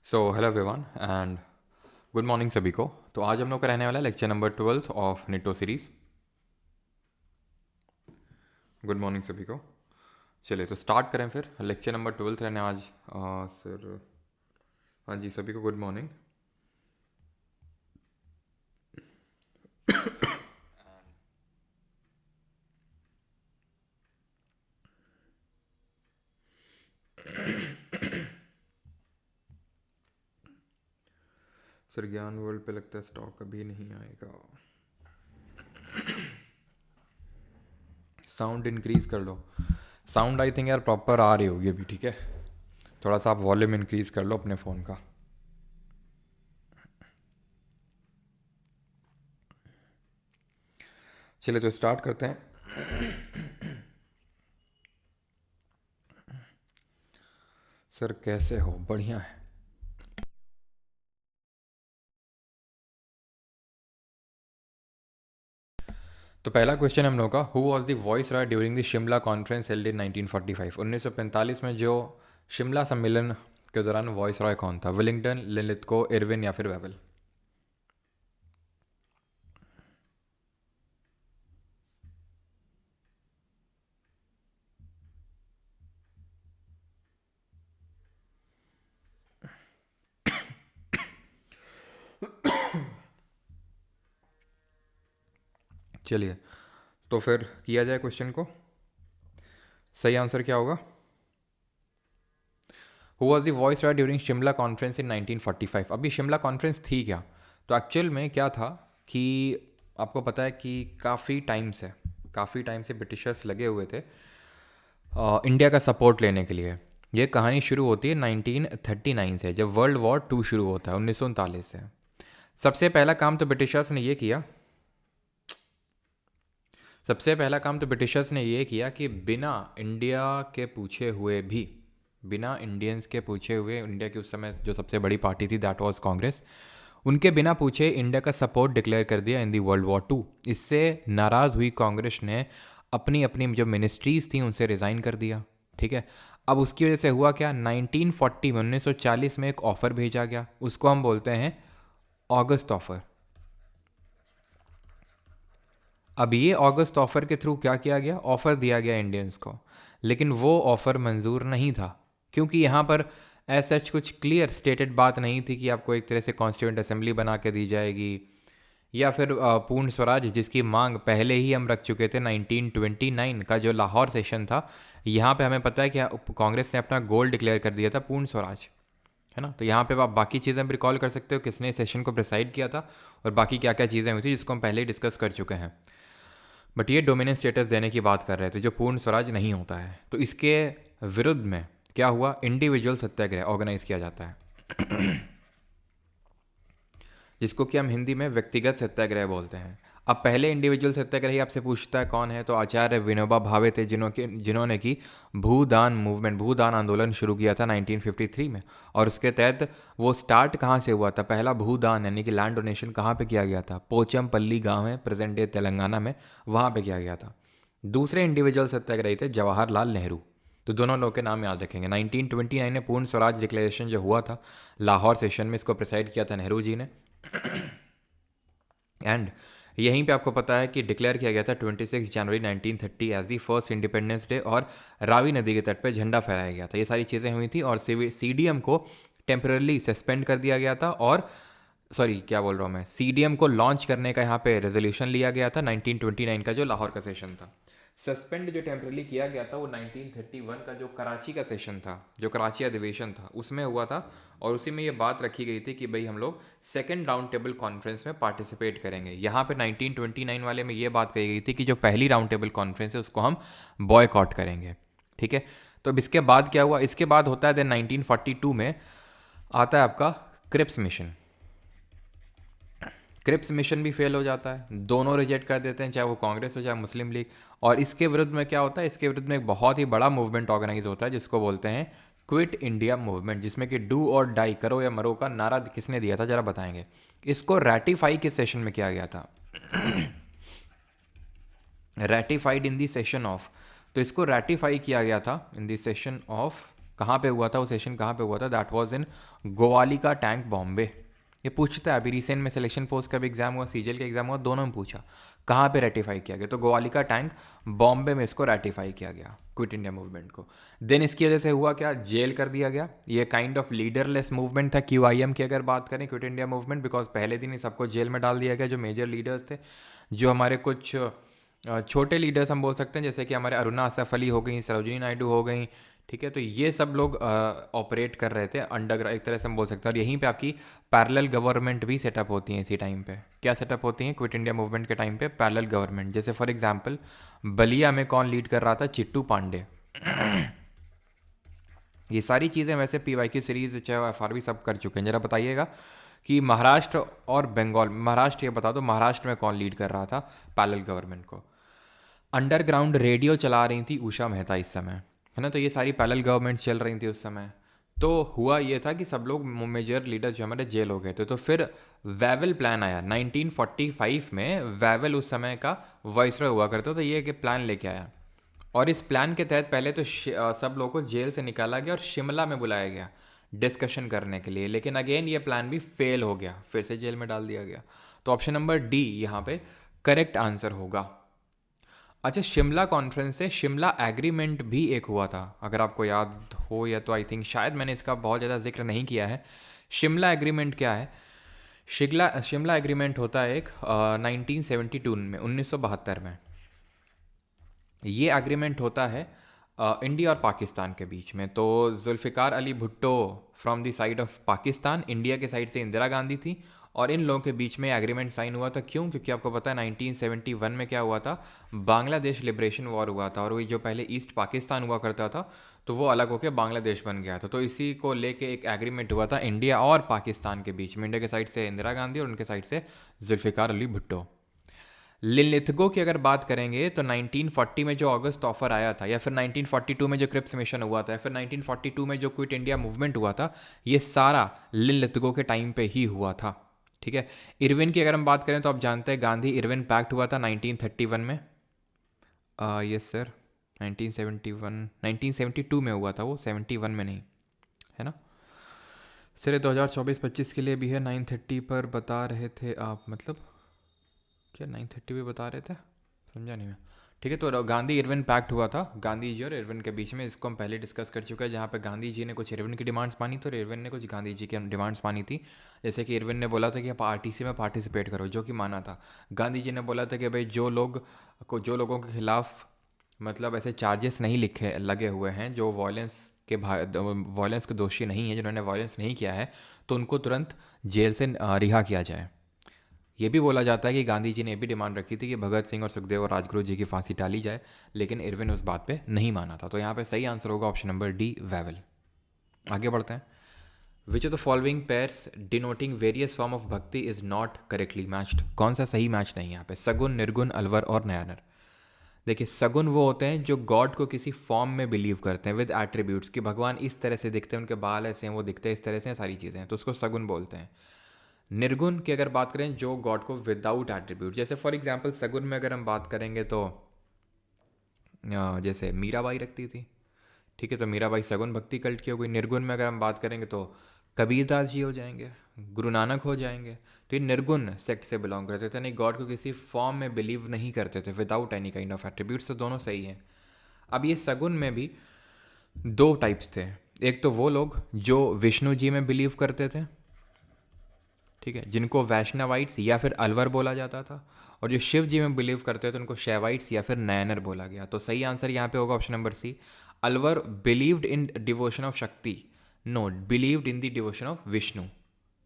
So hello everyone and good morning सभी को। तो आज हम लोग का रहने वाला है lecture number 12 of Nito series. Good morning सभी को। चलिए तो स्टार्ट करें फिर। लेक्चर नंबर 12 रहने आज सर। हाँ जी, सभी को गुड मॉर्निंग। सर ज्ञान वर्ल्ड पे लगता है स्टॉक अभी नहीं आएगा। साउंड इंक्रीज कर लो। साउंड आई थिंक यार प्रॉपर आ रही होगी अभी, ठीक है। थोड़ा सा आप वॉल्यूम इंक्रीज कर लो अपने फ़ोन का। चलिए तो स्टार्ट करते हैं। सर कैसे हो? बढ़िया है। तो पहला क्वेश्चन हम लोग का, who was the voice Roy during the Shimla conference held in 1945। 1945 में जो शिमला सम्मेलन के दौरान वॉइस रॉय कौन था? विलिंगटन, लिलिथको, इरविन या फिर वेवल? चलिए तो फिर किया जाए क्वेश्चन को। सही आंसर क्या होगा? Who was the voice Roy during Shimla conference in 1945। अभी शिमला कॉन्फ्रेंस थी क्या? तो एक्चुअल में क्या था कि आपको पता है कि काफ़ी टाइम से ब्रिटिशर्स लगे हुए थे इंडिया का सपोर्ट लेने के लिए। ये कहानी शुरू होती है 1939 से, जब वर्ल्ड वॉर टू शुरू होता है 1939 से। सबसे पहला काम तो ब्रिटिशर्स ने ये किया सबसे पहला काम तो ब्रिटिशर्स ने ये किया कि बिना इंडियंस के पूछे हुए, इंडिया की उस समय जो सबसे बड़ी पार्टी थी दैट वाज कांग्रेस, उनके बिना पूछे इंडिया का सपोर्ट डिक्लेयर कर दिया इन दी वर्ल्ड वॉर टू। इससे नाराज़ हुई कांग्रेस ने अपनी अपनी जो मिनिस्ट्रीज थी उनसे रिज़ाइन कर दिया, ठीक है। अब उसकी वजह से हुआ क्या, 1940 में 1940 में एक ऑफ़र भेजा गया, उसको हम बोलते हैं ऑगस्ट ऑफ़र। अब ये अगस्त ऑफ़र के थ्रू क्या किया गया, ऑफ़र दिया गया इंडियंस को, लेकिन वो ऑफ़र मंजूर नहीं था, क्योंकि यहाँ पर एज सच कुछ क्लियर स्टेटेड बात नहीं थी कि आपको एक तरह से कॉन्स्टिट्यूंट असेंबली बना के दी जाएगी या फिर पूर्ण स्वराज, जिसकी मांग पहले ही हम रख चुके थे। 1929 का जो लाहौर सेशन था, यहाँ पे हमें पता है कि कांग्रेस ने अपना गोल डिक्लेयर कर दिया था पूर्ण स्वराज, है ना। तो यहाँ पे आप बाकी चीज़ें भी रिकॉल कर सकते हो, किसने सेशन को प्रिसाइड किया था और बाकी क्या क्या चीज़ें हुई थी जिसको हम पहले ही डिस्कस कर चुके हैं। बट ये डोमिनेंस स्टेटस देने की बात कर रहे थे, जो पूर्ण स्वराज नहीं होता है। तो इसके विरुद्ध में क्या हुआ, इंडिविजुअल सत्याग्रह ऑर्गेनाइज किया जाता है, जिसको कि हम हिंदी में व्यक्तिगत सत्याग्रह बोलते हैं। अब पहले इंडिविजुअल सत्याग्रही आपसे पूछता है कौन है, तो आचार्य विनोबा भावे थे, जिन्होंने की भूदान आंदोलन शुरू किया था 1953 में। और उसके तहत वो स्टार्ट कहाँ से हुआ था, पहला भूदान यानी कि लैंड डोनेशन कहाँ पे किया गया था, पोचमपल्ली गांव है प्रेजेंट डे तेलंगाना में, वहाँ पे किया गया था। दूसरे इंडिविजुअल सत्याग्रही थे जवाहरलाल नेहरू। तो दोनों लोगों के नाम याद रखेंगे। 1929 में पूर्ण स्वराज डिक्लेरेशन जो हुआ था लाहौर सेशन में, इसको प्रिसाइड किया था नेहरू जी ने। एंड यहीं पे आपको पता है कि डिक्लेयर किया गया था 26 जनवरी 1930 as the first independence day, और रावी नदी के तट पे झंडा फहराया गया था। ये सारी चीज़ें हुई थी, और सीडीएम को टेम्परली सस्पेंड कर दिया गया था, और सॉरी क्या बोल रहा हूँ मैं, सीडीएम को लॉन्च करने का यहाँ पे रेजोल्यूशन लिया गया था 1929 का जो लाहौर का सेशन था। सस्पेंड जो टेम्परली किया गया था वो 1931 का जो कराची का सेशन था, जो कराची अधिवेशन था, उसमें हुआ था। और उसी में ये बात रखी गई थी कि भाई हम लोग सेकेंड राउंड टेबल कॉन्फ्रेंस में पार्टिसिपेट करेंगे। यहाँ पे 1929 वाले में ये बात कही गई थी कि जो पहली राउंड टेबल कॉन्फ्रेंस है उसको हम बॉयकॉट करेंगे, ठीक है। तो अब इसके बाद क्या हुआ, इसके बाद होता है देन 1942 में आता है आपका क्रिप्स मिशन। क्रिप्स मिशन भी फेल हो जाता है, दोनों रिजेक्ट कर देते हैं, चाहे वो कांग्रेस हो चाहे मुस्लिम लीग। और इसके विरुद्ध में क्या होता है, इसके विरुद्ध में एक बहुत ही बड़ा मूवमेंट ऑर्गेनाइज होता है जिसको बोलते हैं क्विट इंडिया मूवमेंट, जिसमें कि डू और डाई, करो या मरो का नारा किसने दिया था जरा बताएंगे। इसको रैटिफाई किस सेशन में किया गया था, ratified in the session of, तो इसको रैटिफाई किया गया था इन दी सेशन ऑफ कहाँ पे हुआ था वो सेशन, कहाँ पे हुआ था? That was in Gowalia Tank, Bombay. ये पूछता है, अभी रिसेंट में सिलेक्शन पोस्ट का भी एग्जाम हुआ, सीजीएल का एग्जाम हुआ, दोनों में पूछा कहाँ पे रेटिफाई किया गया, तो गोवालिका टैंक बॉम्बे में इसको रेटिफाई किया गया क्विट इंडिया मूवमेंट को। देन इसकी वजह से हुआ क्या, जेल कर दिया गया। ये काइंड ऑफ लीडरलेस मूवमेंट था क्यूआईएम की अगर बात करें, क्विट इंडिया मूवमेंट, बिकॉज पहले दिन ही सबको जेल में डाल दिया गया जो मेजर लीडर्स थे। जो हमारे कुछ छोटे लीडर्स हम बोल सकते हैं, जैसे कि हमारे अरुणा असफ अली हो गई, सरोजिनी नायडू हो गई, ठीक है, तो ये सब लोग ऑपरेट कर रहे थे अंडरग्राउंड, एक तरह से हम बोल सकते हैं। और यहीं पे आपकी पैरेलल गवर्नमेंट भी सेटअप होती हैं इसी टाइम पे। क्या सेटअप होती हैं क्विट इंडिया मूवमेंट के टाइम पे? Parallel government. जैसे फॉर एग्जांपल बलिया में कौन लीड कर रहा था? चिट्टू पांडे। ये सारी चीज़ें वैसे पीवाई की सीरीज चाहे एफआरबी सब कर चुके हैं। जरा बताइएगा कि महाराष्ट्र और बंगाल, महाराष्ट्र ये बता दो महाराष्ट्र में कौन लीड कर रहा था पैरेलल गवर्नमेंट को? अंडरग्राउंड रेडियो चला रही थी उषा मेहता इस समय, है ना, तो ये सारी पैरेलल गवर्नमेंट्स चल रही थी उस समय। तो हुआ ये था कि सब लोग मेजर लीडर्स जो हमारे जेल हो गए थे। तो फिर वेवल प्लान आया 1945 में। वेवल उस समय का वाइसरॉय हुआ करता, तो ये कि प्लान लेके आया, और इस प्लान के तहत पहले तो सब लोगों को जेल से निकाला गया और शिमला में बुलाया गया डिस्कशन करने के लिए। लेकिन अगेन ये प्लान भी फेल हो गया, फिर से जेल में डाल दिया गया। तो ऑप्शन नंबर डी यहाँ पे करेक्ट आंसर होगा। अच्छा, शिमला कॉन्फ्रेंस से शिमला एग्रीमेंट भी एक हुआ था, अगर आपको याद हो, या तो आई थिंक शायद मैंने इसका बहुत ज़्यादा जिक्र नहीं किया है। शिमला एग्रीमेंट क्या है? शिमला एग्रीमेंट होता है एक 1972 में, 1972 में। ये एग्रीमेंट होता है इंडिया और पाकिस्तान के बीच में। तो Zulfikar Ali Bhutto from the side of Pakistan, India के साइड से इंदिरा गांधी थी, और इन लोगों के बीच में एग्रीमेंट साइन हुआ था। क्यों? क्योंकि आपको पता है 1971 में क्या हुआ था, बांग्लादेश लिबरेशन वॉर हुआ था, और वही जो पहले ईस्ट पाकिस्तान हुआ करता था तो वो अलग होकर बांग्लादेश बन गया था। तो इसी को लेके एक एग्रीमेंट हुआ था इंडिया और पाकिस्तान के बीच में, इंडिया के साइड से इंदिरा गांधी और उनके साइड से जुल्फ़िकार अली भुट्टो। लिलिथगो की अगर बात करेंगे तो 1940 में जो अगस्त ऑफर आया था, या फिर 1942 में जो क्रिप्स मिशन हुआ था, या फिर 1942 में जो क्विट इंडिया मूवमेंट हुआ था, ये सारा लिलिथगो के टाइम पे ही हुआ था। ठीक है। इरविन की अगर हम बात करें तो आप जानते हैं गांधी इरविन पैक्ट हुआ था 1931 में। यस सर, 1972 में हुआ था वो, 71 में नहीं, है ना सर? 2024-25 के लिए भी है 930 पर बता रहे थे आप, मतलब क्या 930 पे बता रहे थे, समझा नहीं मैं। ठीक है, तो गांधी इरविन पैक्ट हुआ था गांधी जी और इरविन के बीच में, इसको हम पहले डिस्कस कर चुके हैं, जहाँ पे गांधी जी ने कुछ इरविन की डिमांड्स मानी थी और इरविन ने कुछ गांधी जी की डिमांड्स मानी थी। जैसे कि इरविन ने बोला था कि आप आरटीसी में पार्टिसिपेट करो, जो कि माना था। गांधी जी ने बोला था कि भाई जो लोगों के खिलाफ मतलब ऐसे चार्जेस नहीं लगे हुए हैं, जो वॉयलेंस के दोषी नहीं है, जिन्होंने वॉयलेंस नहीं किया है, तो उनको तुरंत जेल से रिहा किया जाए। ये भी बोला जाता है कि गांधी जी ने भी डिमांड रखी थी कि भगत सिंह और सुखदेव और राजगुरु जी की फांसी टाली जाए, लेकिन इरविन उस बात पे नहीं माना था। तो यहाँ पे सही आंसर होगा ऑप्शन नंबर डी, वेवल। आगे बढ़ते हैं। विच of the following pairs denoting various form of भक्ति इज नॉट करेक्टली मैच्ड? कौन सा सही मैच नहीं है यहाँ पे? सगुन, निर्गुण, अलवर और नयानर। देखिए, सगुन वो होते हैं जो गॉड को किसी फॉर्म में बिलीव करते हैं विद एट्रीब्यूट्स, कि भगवान इस तरह से दिखते हैं, उनके बाल ऐसे हैं, वो दिखते हैं इस तरह से, सारी चीज़ें हैं, तो उसको सगुन बोलते हैं। निर्गुण की अगर बात करें, जो गॉड को विदाउट एट्रीब्यूट, जैसे फॉर एग्जांपल सगुन में अगर हम बात करेंगे तो जैसे मीराबाई रखती थी, ठीक है, तो मीराबाई सगुन भक्ति कल्ट की हो गई। निर्गुण में अगर हम बात करेंगे तो कबीरदास जी हो जाएंगे, गुरु नानक हो जाएंगे, तो ये निर्गुण सेक्ट से बिलोंग करते थे, नहीं गॉड को किसी फॉर्म में बिलीव नहीं करते थे without any kind of attributes, तो दोनों सही हैं। अब ये सगुन में भी दो टाइप्स थे। एक तो वो लोग जो विष्णु जी में बिलीव करते थे, ठीक है, जिनको वैष्णवाइट्स या फिर अलवर बोला जाता था, और जो शिव जी में बिलीव करते थे उनको शैवाइट्स या फिर नयनर बोला गया। तो सही आंसर यहाँ पे होगा option number C, Alvar believed in devotion of Shakti, no believed in the devotion of Vishnu.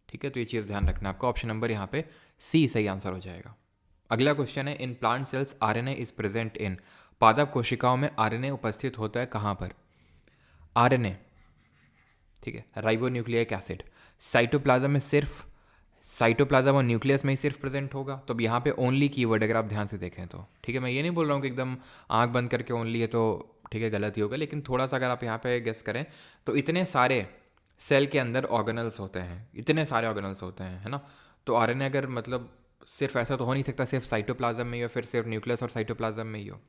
ठीक है, तो ये चीज़ ध्यान रखना आपका, ऑप्शन नंबर यहाँ पे सी सही आंसर हो जाएगा। अगला क्वेश्चन है, in plant cells RNA is present in? पादप कोशिकाओं में आरएनए उपस्थित होता है कहाँ पर? आरएनए, ठीक है, राइबोन्यूक्लिक एसिड। साइटोप्लाज्म में सिर्फ, साइटोप्लाज्म और न्यूक्लियस में ही सिर्फ प्रेजेंट होगा, तो अब यहाँ पे ओनली कीवर्ड अगर आप ध्यान से देखें तो, ठीक है, मैं ये नहीं बोल रहा हूँ कि एकदम आंख बंद करके ओनली है तो ठीक है गलत ही होगा, लेकिन थोड़ा सा अगर आप यहाँ पे गेस करें तो इतने सारे सेल के अंदर ऑर्गेनल्स होते हैं, इतने सारे ऑर्गेनल्स होते हैं, है ना, तो आरएनए अगर मतलब सिर्फ ऐसा तो हो नहीं सकता सिर्फ साइटोप्लाज्म में ही हो, फिर सिर्फ न्यूक्लियस और साइटोप्लाज्म में ही हो।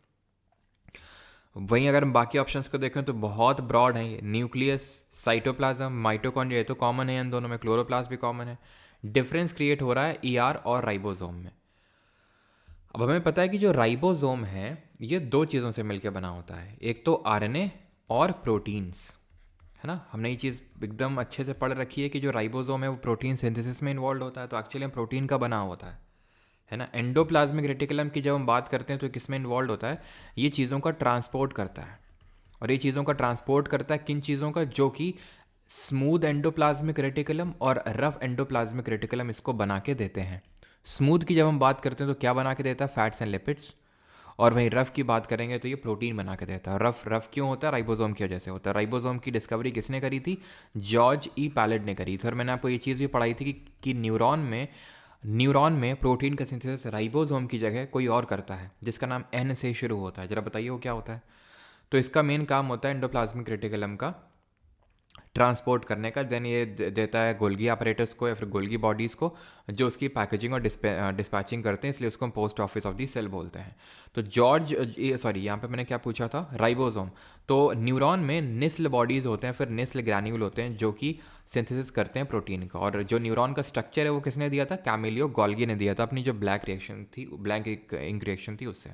वहीं अगर हम बाकी ऑप्शंस को देखें तो बहुत ब्रॉड है ये। न्यूक्लियस, साइटोप्लाज्म, माइटोकॉन्ड्रिया, ये तो कॉमन है इन दोनों में, क्लोरोप्लास्ट भी कॉमन है। डिफरेंस क्रिएट हो रहा है ईआर और राइबोसोम में। अब हमें पता है कि जो राइबोसोम है ये दो चीज़ों से मिलकर बना होता है, एक तो आरएनए और प्रोटीन्स, है ना। हमने ये चीज़ एकदम अच्छे से पढ़ रखी है कि जो राइबोसोम है वो प्रोटीन सिंथेसिस में इन्वॉल्व होता है, तो एक्चुअली हम प्रोटीन का बना होता है ना। एंडोप्लाज्मिक रेटिकुलम की जब हम बात करते हैं तो किस में इन्वॉल्व होता है, ये चीज़ों का ट्रांसपोर्ट करता है। और ये चीज़ों का ट्रांसपोर्ट करता है किन चीज़ों का, जो कि स्मूथ एंडोप्लाज्मिक रेटिकुलम और रफ एंडोप्लाज्मिक रेटिकुलम इसको बना के देते हैं। स्मूथ की जब हम बात करते हैं तो क्या बना के देता है, फैट्स एंड लिपिड्स। और वहीं रफ की बात करेंगे तो ये प्रोटीन बना के देता है। रफ रफ क्यों होता है, राइबोसोम की वजह से होता है। राइबोसोम की डिस्कवरी किसने करी थी, जॉर्ज ई पैलेट ने करी थी। और मैंने आपको ये चीज़ भी पढ़ाई थी कि न्यूरॉन में प्रोटीन का सिंथेसिस राइबोसोम की जगह कोई और करता है, जिसका नाम एन से शुरू होता है। जरा बताइए वो क्या होता है। तो इसका मेन काम होता है एंडोप्लाज्मिक रेटिकुलम का ट्रांसपोर्ट करने का। देन ये देता है गोल्गी apparatus को या फिर गोल्गी बॉडीज़ को, जो उसकी पैकेजिंग और डिस्पैचिंग करते हैं, इसलिए उसको हम post office of the cell बोलते हैं। तो यहाँ पे मैंने क्या पूछा था, राइबोसोम। तो न्यूरॉन में निस्ल बॉडीज़ होते हैं, फिर निस्ल ग्रैन्यूल होते हैं, जो कि सिंथेसिस करते हैं प्रोटीन का। और जो न्यूरॉन का स्ट्रक्चर है वो किसने दिया था, कैमिलियो गोल्गी ने दिया था अपनी जो ब्लैक इंक रिएक्शन थी उससे।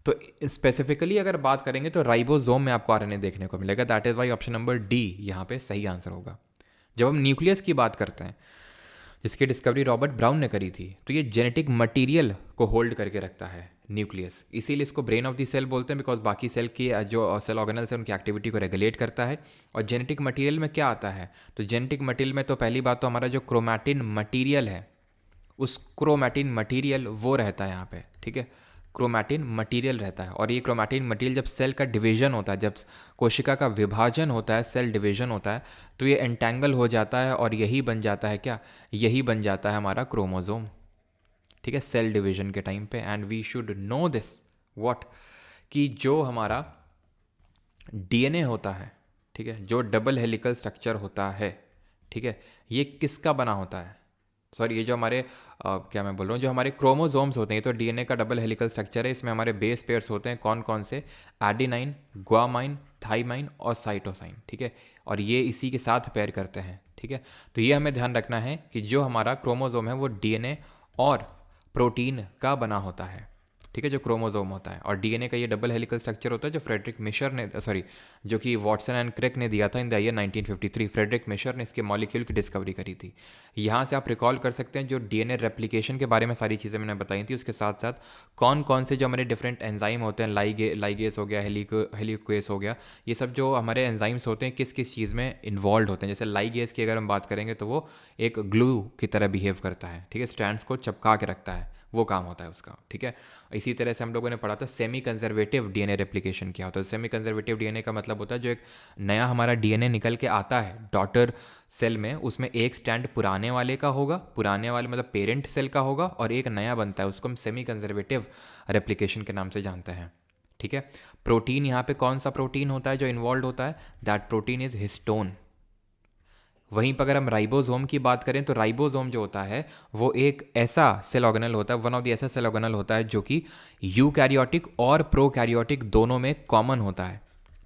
तो स्पेसिफिकली अगर बात करेंगे तो राइबोसोम में आपको आरएनए देखने को मिलेगा। That is why option number D यहाँ पे सही आंसर होगा। जब हम न्यूक्लियस की बात करते हैं, जिसकी डिस्कवरी रॉबर्ट ब्राउन ने करी थी, तो ये जेनेटिक मटेरियल को होल्ड करके रखता है न्यूक्लियस, इसीलिए इसको ब्रेन ऑफ द सेल बोलते हैं, बिकॉज बाकी सेल की जो सेल ऑर्गेनल्स हैं उनकी एक्टिविटी को रेगुलेट करता है। और जेनेटिक मटेरियल में क्या आता है, तो जेनेटिक मटेरियल में तो पहली बात तो हमारा जो क्रोमैटिन मटेरियल है, उस क्रोमैटिन मटेरियल वो रहता है यहाँ पे, ठीक है। क्रोमैटिन मटेरियल रहता है। और ये क्रोमैटिन मटेरियल जब सेल का डिवीजन होता है, जब कोशिका का विभाजन होता है, सेल डिवीजन होता है, तो ये एंटेंगल हो जाता है और यही बन जाता है क्या, यही बन जाता है हमारा क्रोमोसोम, ठीक है, सेल डिवीजन के टाइम पे। And we should know this what, कि जो हमारा डीएनए होता है, ठीक है, जो डबल हेलिकल स्ट्रक्चर होता है, ठीक है, ये किसका बना होता है, सॉरी ये जो हमारे क्या मैं बोल रहा हूँ, जो हमारे क्रोमोसोम्स होते हैं, तो डीएनए का डबल हेलिकल स्ट्रक्चर है। इसमें हमारे बेस पेयर्स होते हैं कौन कौन से, एडेनाइन, ग्वामाइन, थाइमाइन और साइटोसाइन, ठीक है। और ये इसी के साथ पेयर करते हैं, ठीक है। तो ये हमें ध्यान रखना है कि जो हमारा क्रोमोसोम है वो डीएनए और प्रोटीन का बना होता है, ठीक है, जो क्रोमोसोम होता है। और डीएनए का ये डबल हेलिकल स्ट्रक्चर होता है, जो फ्रेडरिक मिशर ने जो कि वॉटसन एंड क्रिक ने दिया था in the year 1953। Friedrich Miescher ने इसके मॉलिक्यूल की डिस्कवरी करी थी। यहाँ से आप रिकॉल कर सकते हैं जो डीएनए रेप्लिकेशन के बारे में सारी चीज़ें मैंने बताई थी, उसके साथ साथ कौन कौन से जो हमारे डिफरेंट एंजाइम होते हैं, लाइगेस हो गया, हेलिकोएस हो गया, ये सब जो हमारे एंजाइम्स होते हैं किस किस चीज़ में इन्वॉल्व होते हैं। जैसे लाइगेस की अगर हम बात करेंगे तो वो एक ग्लू की तरह बिहेव करता है, ठीक है, स्ट्रैंड्स को चिपका के रखता है, वो काम होता है उसका, ठीक है। इसी तरह से हम लोगों ने पढ़ा था सेमी कंजर्वेटिव डीएनए रेप्लिकेशन क्या होता है। सेमी कंजर्वेटिव डीएनए का मतलब होता है जो एक नया हमारा डीएनए निकल के आता है डॉटर सेल में, उसमें एक स्टैंड पुराने वाले का होगा, पुराने वाले मतलब पेरेंट सेल का होगा, और एक नया बनता है, उसको हम सेमी कंजर्वेटिव रेप्लिकेशन के नाम से जानते हैं, ठीक है। प्रोटीन, यहाँ पे कौन सा प्रोटीन होता है जो इन्वॉल्व होता है, दैट प्रोटीन इज हिस्टोन। वहीं पर अगर हम राइबोसोम की बात करें तो राइबोसोम जो होता है वो एक ऐसा सेल ऑर्गेनल होता है, वन ऑफ द ऐसा सेल ऑर्गेनल होता है जो कि यूकैरियोटिक और प्रोकैरियोटिक दोनों में कॉमन होता है,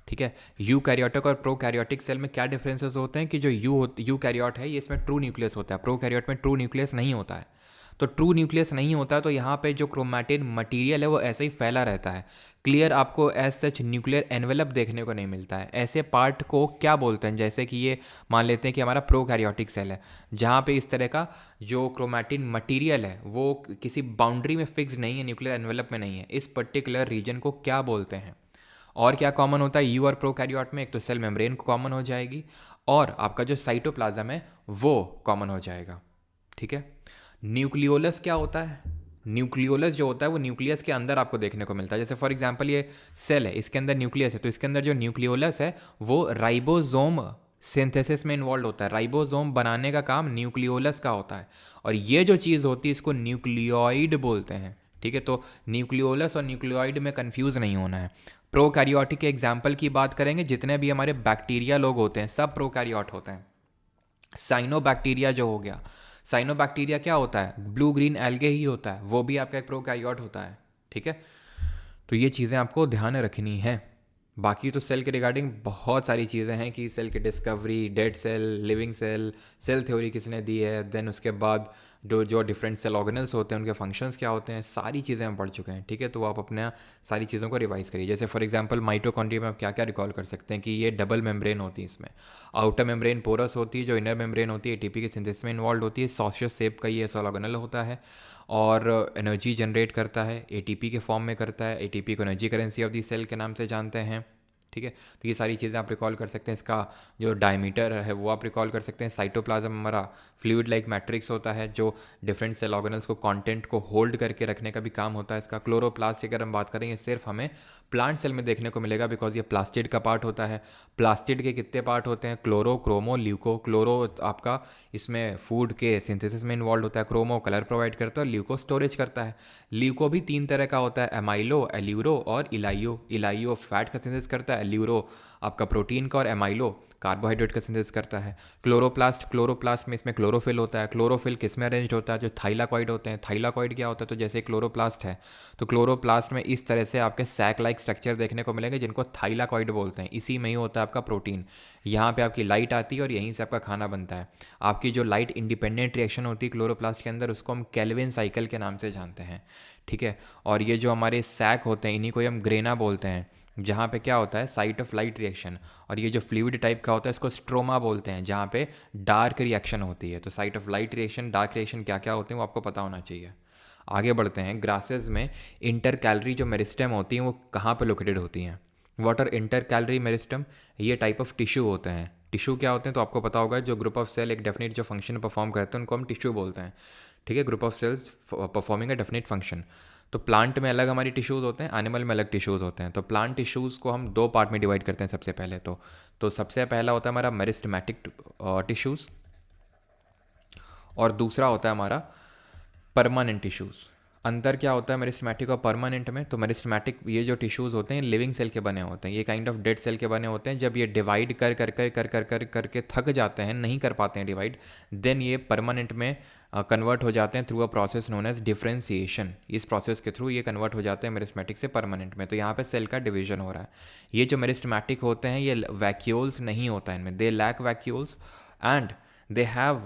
ठीक है। यूकैरियोटिक और प्रोकैरियोटिक सेल में क्या डिफरेंसेस होते हैं कि जो यूकैरियोट है ये इसमें ट्रू न्यूक्लियस होता है, प्रोकैरियोट में ट्रू न्यूक्लियस नहीं होता है। तो ट्रू न्यूक्लियस नहीं होता है तो यहाँ पे जो क्रोमैटिन मटेरियल है वो ऐसे ही फैला रहता है, क्लियर, आपको एज सच न्यूक्लियर एनवेलप देखने को नहीं मिलता है। ऐसे पार्ट को क्या बोलते हैं, जैसे कि ये मान लेते हैं कि हमारा प्रोकैरियोटिक सेल है, जहाँ पे इस तरह का जो क्रोमैटिन मटेरियल है वो किसी बाउंड्री में फिक्स नहीं है, न्यूक्लियर एनवेलप में नहीं है, इस पर्टिकुलर रीजन को क्या बोलते हैं। और क्या कॉमन होता है यू और प्रोकैरियोट में, एक तो सेल मेम्ब्रेन को कॉमन हो जाएगी और आपका जो साइटोप्लाज्म है वो कॉमन हो जाएगा, ठीक है। न्यूक्लियोलस क्या होता है, न्यूक्लियोलस जो होता है वो न्यूक्लियस के अंदर आपको देखने को मिलता है। जैसे फॉर एग्जांपल ये सेल है, इसके अंदर न्यूक्लियस है, तो इसके अंदर जो न्यूक्लियोलस है वो राइबोसोम सिंथेसिस में इन्वॉल्व होता है, राइबोसोम बनाने का काम न्यूक्लियोलस का होता है। और ये जो चीज़ होती है इसको न्यूक्लियोइड बोलते हैं, ठीक है। तो न्यूक्लियोलस और न्यूक्लियोइड में कन्फ्यूज़ नहीं होना है। प्रोकैरियोटिक के एग्जाम्पल की बात करेंगे, जितने भी हमारे बैक्टीरिया लोग होते हैं सब प्रोकैरियोट होते हैं। साइनोबैक्टीरिया जो हो गया, साइनोबैक्टीरिया क्या होता है, ब्लू ग्रीन एल्गे ही होता है, वो भी आपका एक प्रोकैरियोट होता है, ठीक है। तो ये चीज़ें आपको ध्यान रखनी है। बाकी तो सेल के रिगार्डिंग बहुत सारी चीज़ें हैं कि सेल की discovery, dead cell, living cell, cell theory किसने दी है, देन उसके बाद जो जो डिफरेंट सेल ऑर्गेनल्स होते हैं उनके फंक्शंस क्या होते हैं, सारी चीज़ें हम पढ़ चुके हैं। ठीक है, तो आप अपने सारी चीज़ों को रिवाइज करिए। जैसे फॉर एग्जांपल माइटोकॉन्ड्रिया में आप क्या क्या रिकॉल कर सकते हैं कि ये डबल मेम्ब्रेन होती है, इसमें आउटर मेम्ब्रेन पोरस होती है, जो इनर मेम्ब्रेन होती है एटीपी के सिंथेसिस में इन्वॉल्व होती है, सॉसियस शेप का ये सेल ऑर्गेनल होता है और एनर्जी जनरेट करता है, एटीपी के फॉर्म में करता है। एटीपी को energy currency of the cell के नाम से जानते हैं। ठीक है, तो ये सारी चीज़ें आप रिकॉल कर सकते हैं। इसका जो डायमीटर है वो आप रिकॉल कर सकते हैं। साइटोप्लाज्म हमारा फ्लूइड लाइक मैट्रिक्स होता है जो डिफरेंट सेल ऑर्गेनल्स को कंटेंट को होल्ड करके रखने का भी काम होता है इसका। क्लोरोप्लास्ट की अगर हम बात करें, ये सिर्फ हमें प्लांट सेल में देखने को मिलेगा बिकॉज ये प्लास्टिड का पार्ट होता है। प्लास्टिड के कितने पार्ट होते हैं? Chloro, chromo, leuco. क्लोरो आपका इसमें फूड के सिंथेसिस में इन्वॉल्व होता है, क्रोमो कलर प्रोवाइड करता है और ल्यूको स्टोरेज करता है। ल्यूको भी 3 तरह का होता है, एमाइलो, एल्यूरो और इलाइयो। इलाइयो फैट का सिंथेसिस करता है, एल्यूरो आपका प्रोटीन का और एमाइलो कार्बोहाइड्रेट का सिंथेसिस करता है। क्लोरोप्लास्ट में इसमें क्लोरोफिल होता है। क्लोरोफिल किस में अरेंज्ड होता है? जो थाइलाकॉइड होते हैं। थाइलाकॉइड क्या होता है? तो जैसे क्लोरोप्लास्ट है तो क्लोरोप्लास्ट में इस तरह से आपके सैक लाइक स्ट्रक्चर देखने को मिलेंगे जिनको थाइलाकॉइड बोलते हैं। इसी में ही होता है आपका प्रोटीन। यहाँ पे आपकी लाइट आती है और यहीं से आपका खाना बनता है। आपकी जो लाइट इंडिपेंडेंट रिएक्शन होती है क्लोरोप्लास्ट के अंदर, उसको हम केल्विन साइकिल के नाम से जानते हैं। ठीक है, और ये जो हमारे सैक होते हैं इन्हीं को हम ग्रेना बोलते हैं, जहाँ पे क्या होता है साइट ऑफ लाइट रिएक्शन। और ये जो फ्लूइड टाइप का होता है इसको स्ट्रोमा बोलते हैं, जहाँ पे डार्क रिएक्शन होती है। तो site of light reaction, dark reaction क्या क्या होते हैं वो आपको पता होना चाहिए। आगे बढ़ते हैं। ग्रासेस में इंटर कैलरी जो मेरिस्टेम होती हैं वो कहाँ पे लोकेटेड होती हैं? What are intercalary meristem? ये टाइप ऑफ टिश्यू होते हैं। टिश्यू क्या होते हैं तो आपको पता होगा, जो ग्रुप ऑफ सेल एक डेफिनेट जो फंक्शन परफॉर्म करते हैं उनको हम टिश्यू बोलते हैं। ठीक है, group of cells performing a definite function. तो प्लांट में अलग हमारी टिश्यूज़ होते हैं, एनिमल में अलग टिश्यूज़ होते हैं। तो प्लांट टिश्यूज़ को हम 2 पार्ट में डिवाइड करते हैं सबसे पहले तो सबसे पहला होता है हमारा मेरिस्टेमेटिक टिश्यूज़ और दूसरा होता है हमारा परमानेंट टिश्यूज़। अंतर क्या होता है मेरिस्टेमेटिक और परमानेंट में? तो मेरिस्टेमेटिक ये जो टिश्यूज़ होते हैं लिविंग सेल के बने होते हैं, ये काइंड ऑफ डेड सेल के बने होते हैं। जब ये डिवाइड करके थक जाते हैं, नहीं कर पाते हैं डिवाइड, देन ये परमानेंट में कन्वर्ट हो जाते हैं through a process known as differentiation. इस प्रोसेस के थ्रू ये कन्वर्ट हो जाते हैं मेरिस्टेमेटिक से परमानेंट में। तो यहाँ पे सेल का डिवीजन हो रहा है। ये जो मेरिस्टेमेटिक होते हैं ये वैक्यूल्स नहीं होता है इनमें, they lack vacuoles and they have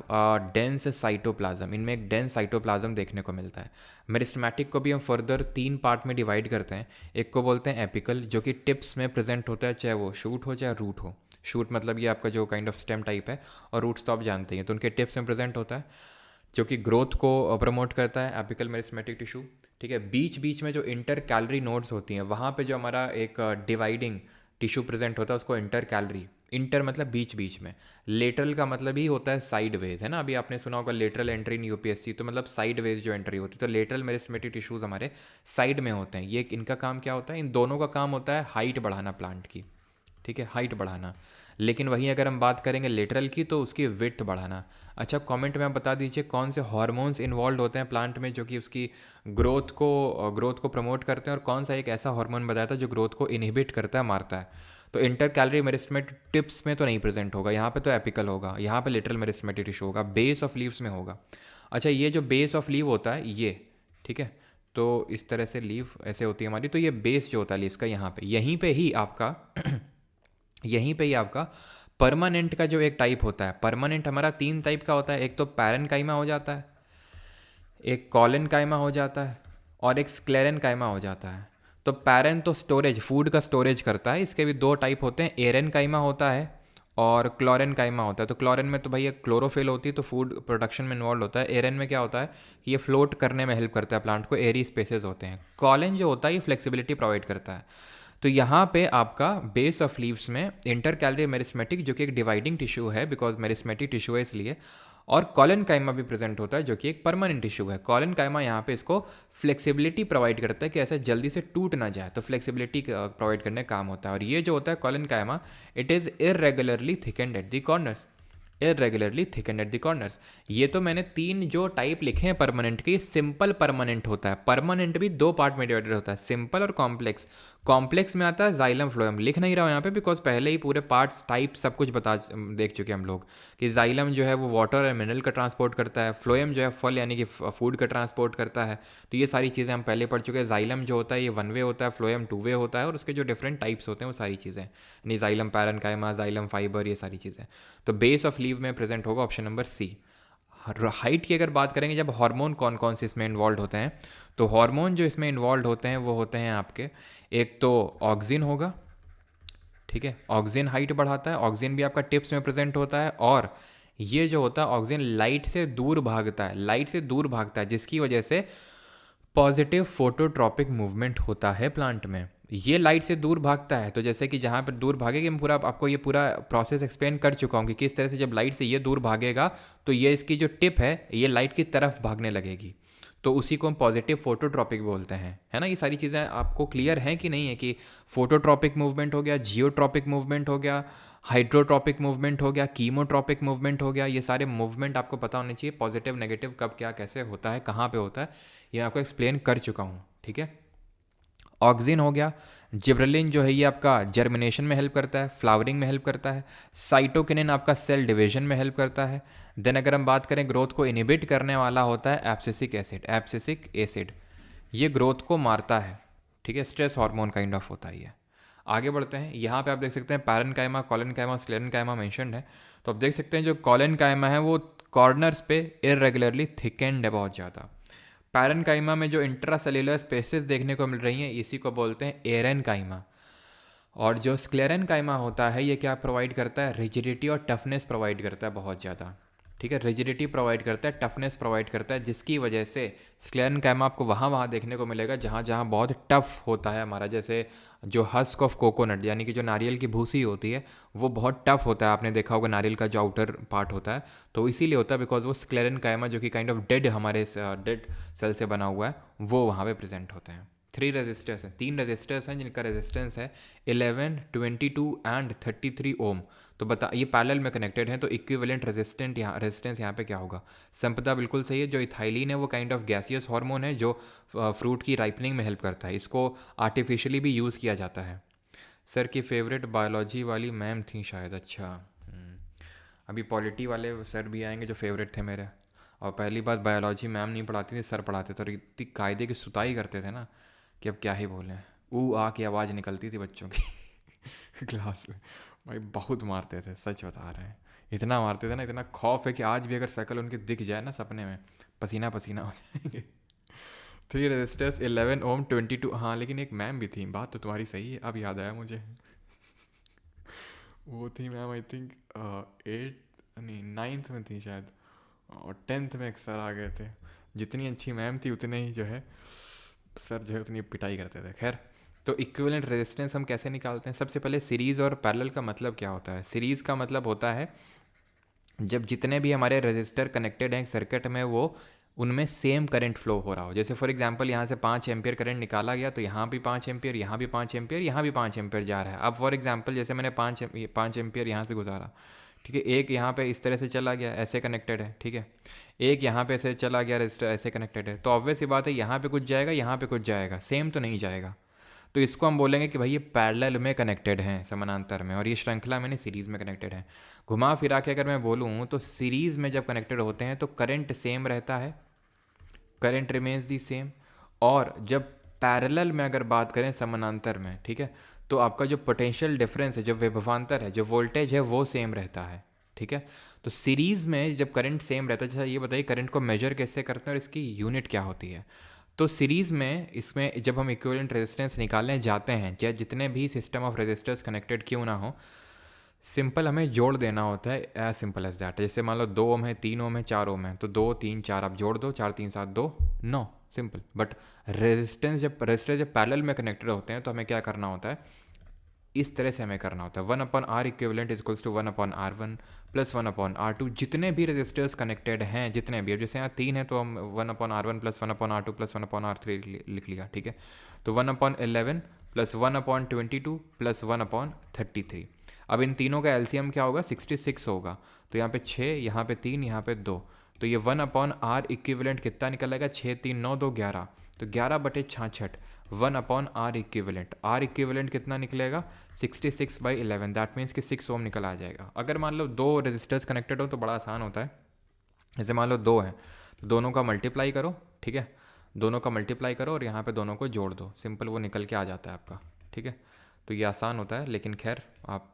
dense cytoplasm. इनमें एक डेंस साइटोप्लाज्म देखने को मिलता है। मेरिस्टेमेटिक को भी हम फर्दर 3 पार्ट में डिवाइड करते हैं। एक को बोलते हैं एपिकल, जो कि टिप्स में प्रेजेंट होता है, चाहे वो शूट हो चाहे रूट हो। शूट मतलब ये आपका जो काइंड ऑफ स्टेम टाइप है, और रूट्स तो आप जानते हैं, तो उनके टिप्स में प्रेजेंट होता है जो कि ग्रोथ को प्रमोट करता है, एपिकल मेरिस्टेमेटिक टिश्यू। ठीक है, बीच बीच में जो इंटर कैलरी नोड्स होती हैं वहाँ पे जो हमारा एक डिवाइडिंग टिश्यू प्रेजेंट होता है उसको इंटर कैलरी। इंटर मतलब बीच बीच में, लेटरल का मतलब ही होता है साइड वेज, है ना। अभी आपने सुना होगा लेटरल एंट्री इन यूपीएससी, तो मतलब साइड वेज जो एंट्री होती है। तो लेटरल मेरिस्टेमेटिक टिश्यूज हमारे साइड में होते हैं। ये इनका काम क्या होता है? इन दोनों का काम होता है हाइट बढ़ाना प्लांट की। ठीक है, हाइट बढ़ाना। लेकिन वहीं अगर हम बात करेंगे लेटरल की तो उसकी विड्थ बढ़ाना। अच्छा, कमेंट में आप बता दीजिए कौन से हार्मोन्स इन्वॉल्व होते हैं प्लांट में जो कि उसकी ग्रोथ को प्रमोट करते हैं, और कौन सा एक ऐसा हार्मोन बताया था जो ग्रोथ को इनहिबिट करता है, मारता है। तो इंटर कैलरी मेरिस्टेमेटिक टिप्स में तो नहीं प्रेजेंट होगा, यहाँ पे तो एपिकल होगा, यहाँ पे लिटरल मेरिस्टेमेटिक टिश्यू होगा, बेस ऑफ लीव्स में होगा। अच्छा, ये जो बेस ऑफ लीव होता है ये, ठीक है, तो इस तरह से लीव ऐसे होती है हमारी। तो ये बेस जो होता है लीव्स का, यहाँ पे यहीं पे ही आपका यहीं पे ही आपका परमानेंट का जो एक टाइप होता है। परमानेंट हमारा 3 टाइप का होता है, एक तो पैरेन्काइमा हो जाता है, एक कॉलेनकाइमा हो जाता है और एक स्क्लेरेनकाइमा हो जाता है। तो पैरेन तो स्टोरेज, फूड का स्टोरेज करता है। इसके भी 2 टाइप होते हैं, एरेनकाइमा होता है और क्लोरेनकाइमा होता है। तो क्लोरेन में तो भैया क्लोरोफिल होती है, तो फूड प्रोडक्शन में इन्वॉल्व होता है। एरेन में क्या होता है कि ये फ्लोट करने में हेल्प करता है प्लांट को, एरी स्पेसेस होते हैं। कॉलेन जो होता है ये फ्लेक्सिबिलिटी प्रोवाइड करता है। तो यहाँ पे आपका बेस ऑफ लीव्स में इंटर कैलरी मेरिस्टेमेटिक जो कि एक डिवाइडिंग टिश्यू है, बिकॉज मेरिस्टेमेटिक टिश्यू है इसलिए, और कॉलेनकाइमा भी प्रेजेंट होता है जो कि एक परमानेंट टिश्यू है। कॉलेनकाइमा यहाँ पे इसको फ्लेक्सिबिलिटी प्रोवाइड करता है कि ऐसे जल्दी से टूट ना जाए, तो फ्लेक्सिबिलिटी प्रोवाइड करने का काम होता है। और ये जो होता है collenchyma, it is irregularly thickened at the corners. Irregularly thicken at the corners. ये तो मैंने 3 जो टाइप लिखे हैं परमानेंट के, सिंपल परमानेंट होता है। परमानेंट भी 2 पार्ट में डिवाइडेड होता है, सिंपल और कॉम्प्लेक्स। कॉम्प्लेक्स में आता है जाइलम फ्लोएम, लिख नहीं रहा हूँ यहाँ पे बिकॉज पहले ही पूरे पार्ट्स टाइप सब कुछ बता देख चुके हैं हम लोग कि जाइलम जो है वो वाटर और मिनरल का ट्रांसपोर्ट करता है, फ्लोएम जो है फल यानी कि फूड का ट्रांसपोर्ट करता है। तो ये सारी चीज़ें हम पहले पढ़ चुके हैं। जाइलम जो होता है ये 1 वे होता है, फ्लोएम 2 वे होता है, और उसके जो डिफरेंट टाइप्स होते हैं वो सारी चीज़ें यानी जाइलम पैरेन्काइमा, जाइलम फाइबर, ये सारी चीज़ें। तो बेस ऑफ लीव में प्रेजेंट होगा ऑप्शन नंबर सी। हाइट की अगर बात करेंगे, जब हार्मोन कौन कौन से इसमें इन्वॉल्व होते हैं, तो हार्मोन जो इसमें इन्वॉल्व होते हैं वो होते हैं आपके, एक तो ऑक्सिन होगा, ठीक है, ऑक्सिन हाइट बढ़ाता है, ऑक्सिन भी आपका टिप्स में प्रेजेंट होता है, और ये जो होता है ऑक्सिन लाइट से दूर भागता है, लाइट से दूर भागता है, जिसकी वजह से पॉजिटिव फोटोट्रॉपिक मूवमेंट होता है प्लांट में। ये लाइट से दूर भागता है, तो जैसे कि जहाँ पर दूर भागेगी, मैं पूरा आपको ये पूरा प्रोसेस एक्सप्लेन कर चुका हूँ कि किस तरह से जब लाइट से ये दूर भागेगा तो ये इसकी जो टिप है ये लाइट की तरफ भागने लगेगी, तो उसी को हम पॉजिटिव फोटोट्रॉपिक बोलते हैं, है ना। ये सारी चीज़ें आपको क्लियर हैं कि नहीं है कि फोटोट्रॉपिक मूवमेंट हो गया, जियोट्रॉपिक मूवमेंट हो गया, हाइड्रोट्रॉपिक मूवमेंट हो गया, कीमोट्रॉपिक मूवमेंट हो गया, ये सारे मूवमेंट आपको पता होने चाहिए। पॉजिटिव नेगेटिव कब क्या कैसे होता है, कहाँ पे होता है, ये आपको एक्सप्लेन कर चुका हूँ, ठीक है। ऑक्सिन हो गया, जिब्रेलिन जो है ये आपका जर्मिनेशन में हेल्प करता है, फ्लावरिंग में हेल्प करता है, साइटोकिनिन आपका सेल डिवीजन में हेल्प करता है। देन अगर हम बात करें ग्रोथ को इनिबिट करने वाला होता है एब्सिसिक एसिड, एब्सिसिक एसिड ये ग्रोथ को मारता है, ठीक है, स्ट्रेस हार्मोन काइंड ऑफ होता है ये। आगे बढ़ते हैं, यहाँ पे आप देख सकते हैं पैरेन्काइमा, कॉलेनकाइमा, स्क्लेरेन्काइमा मेंशन्ड है। तो आप देख सकते हैं जो कॉलेनकाइमा है वो कॉर्नर्स पे इरेगुलरली थिकेंड है बहुत ज़्यादा। पैरेन्काइमा में जो इंट्रासेल्युलर स्पेसेस देखने को मिल रही हैं इसी को बोलते हैं एरेनकाइमा। और जो स्क्लेरेनकाइमा होता है ये क्या प्रोवाइड करता है, रिजिडिटी और टफनेस प्रोवाइड करता है बहुत ज़्यादा, ठीक है, रिजिडिटी प्रोवाइड करता है, टफनेस प्रोवाइड करता है, जिसकी वजह से स्क्लेरेनकाइमा आपको वहाँ देखने को मिलेगा जहाँ जहाँ बहुत टफ होता है हमारा, जैसे जो हस्क ऑफ कोकोनट यानी कि जो नारियल की भूसी होती है वो बहुत टफ होता है, आपने देखा होगा नारियल का जो आउटर पार्ट होता है, तो इसीलिए होता है बिकॉज वो स्क्लेरेनकाइमा जो कि काइंड ऑफ डेड हमारे डेड सेल से बना हुआ है वो वहाँ पे प्रेजेंट होते हैं। 3 रेजिस्टर्स हैं, 3 रेजिस्टर्स हैं जिनका रेजिस्टेंस है 11, 22 एंड 33 ओम। तो बता ये पैरेलल में कनेक्टेड हैं, तो इक्विवेलेंट रेजिस्टेंस यहाँ पे क्या होगा। संपदा बिल्कुल सही है, जो इथाइलिन है वो काइंड ऑफ गैसियस हार्मोन है जो फ्रूट की राइपनिंग में हेल्प करता है, इसको आर्टिफिशियली भी यूज़ किया जाता है। सर की फेवरेट बायोलॉजी वाली मैम थी शायद, अच्छा। अभी पॉलिटी वाले सर भी आएंगे जो फेवरेट थे मेरे, और पहली बात बायोलॉजी मैम नहीं पढ़ाती थी, सर पढ़ाते थे, और इतनी कायदे की सुताई करते थे ना कि अब क्या ही बोलें, ऊ आ की आवाज़ निकलती थी बच्चों की क्लास में। भाई बहुत मारते थे, सच बता रहे हैं, इतना मारते थे ना, इतना खौफ है कि आज भी अगर शक्ल उनकी दिख जाए ना सपने में पसीना पसीना हो जाएंगे। 3 रजिस्टर्स 11 ओम 22, हाँ लेकिन एक मैम भी थी, बात तो तुम्हारी सही है, अब याद आया मुझे। वो थी मैम आई थिंक 8 नहीं 9th में थी शायद, और 10th में एक सर आ गए थे, जितनी अच्छी मैम थी उतने ही जो है सर जो है उतनी पिटाई करते थे। खैर, तो इक्विवेलेंट रेजिस्टेंस हम कैसे निकालते हैं, सबसे पहले सीरीज़ और पैरेलल का मतलब क्या होता है। सीरीज़ का मतलब होता है जब जितने भी हमारे रजिस्टर कनेक्टेड हैं सर्किट में वो उनमें सेम करंट फ्लो हो रहा हो। जैसे फॉर एग्जांपल यहाँ से 5 एम्पियर करंट निकाला गया तो यहाँ भी 5 एम्पियर, यहाँ भी 5 एम्पियर, यहाँ भी 5 एम्पियर जा रहा है। अब फॉर एग्जांपल जैसे मैंने 5 एम्पियर यहाँ से गुजारा, ठीक है, एक यहाँ पे इस तरह से चला गया, ऐसे कनेक्टेड है, ठीक है, एक यहाँ पे ऐसे चला गया रजिस्टर ऐसे कनेक्टेड है, तो ऑब्वियस सी बात है यहाँ पे कुछ जाएगा, यहाँ पे कुछ जाएगा, सेम तो नहीं जाएगा। तो इसको हम बोलेंगे कि भाई ये पैरेलल में कनेक्टेड हैं, समानांतर में, और ये श्रृंखला में नहीं सीरीज़ में कनेक्टेड है। घुमा फिरा के अगर मैं बोलूँ तो सीरीज़ में जब कनेक्टेड होते हैं तो करंट सेम रहता है, करंट रिमेन्स दी सेम, और जब पैरेलल में अगर बात करें समानांतर में, ठीक है, तो आपका जो पोटेंशियल डिफरेंस है, जो विभवांतर है, जो वोल्टेज है वो सेम रहता है, ठीक है। तो सीरीज़ में जब करंट सेम रहता है, अच्छा ये बताइए करंट को मेजर कैसे करते हैं और इसकी यूनिट क्या होती है। तो सीरीज़ में इसमें जब हम इक्विवेलेंट रेजिस्टेंस निकालने जाते हैं, चाहे जितने भी सिस्टम ऑफ रेजिस्टर्स कनेक्टेड क्यों ना हो, सिंपल हमें जोड़ देना होता है, एज सिंपल एज दैट। जैसे मान लो 2 ओम है, 3 ओम है, 4 ओम है, तो 2 3 4 आप जोड़ दो, 4 3 7 2 9, सिंपल। बट रेजिस्टर जब पैरेलल में कनेक्टेड होते हैं तो हमें क्या करना होता है, इस तरह से हमें करना होता है 1/R equivalent is equals to 1/R1 plus 1/R2। जितने भी रजिस्टर्स कनेक्टेड हैं, जितने भी, अब जैसे यहाँ 3 है तो हम 1/R1 plus 1/R2 plus 1/R3 लिख लिया, ठीक है। तो 1/11 प्लस 1/22 प्लस 1/33। अब इन तीनों का एलसीएम क्या होगा, 66 होगा। तो यहाँ पे 6, यहाँ पे 3, यहाँ पे 2, तो ये 1/r इक्विवेलेंट कितना निकलेगा, 6 3 9 2 11, तो 11/66 1/r इक्विवेलेंट। आर इक्विवेलेंट कितना निकलेगा, 66/11, दैट मीन्स कि 6 ओम निकल आ जाएगा। अगर मान लो 2 रेजिस्टर्स कनेक्टेड हो तो बड़ा आसान होता है। जैसे मान लो 2 हैं तो दोनों का मल्टीप्लाई करो, ठीक है, दोनों का मल्टीप्लाई करो और यहाँ पे दोनों को जोड़ दो, सिंपल वो निकल के आ जाता है आपका, ठीक है। तो ये आसान होता है, लेकिन खैर आप,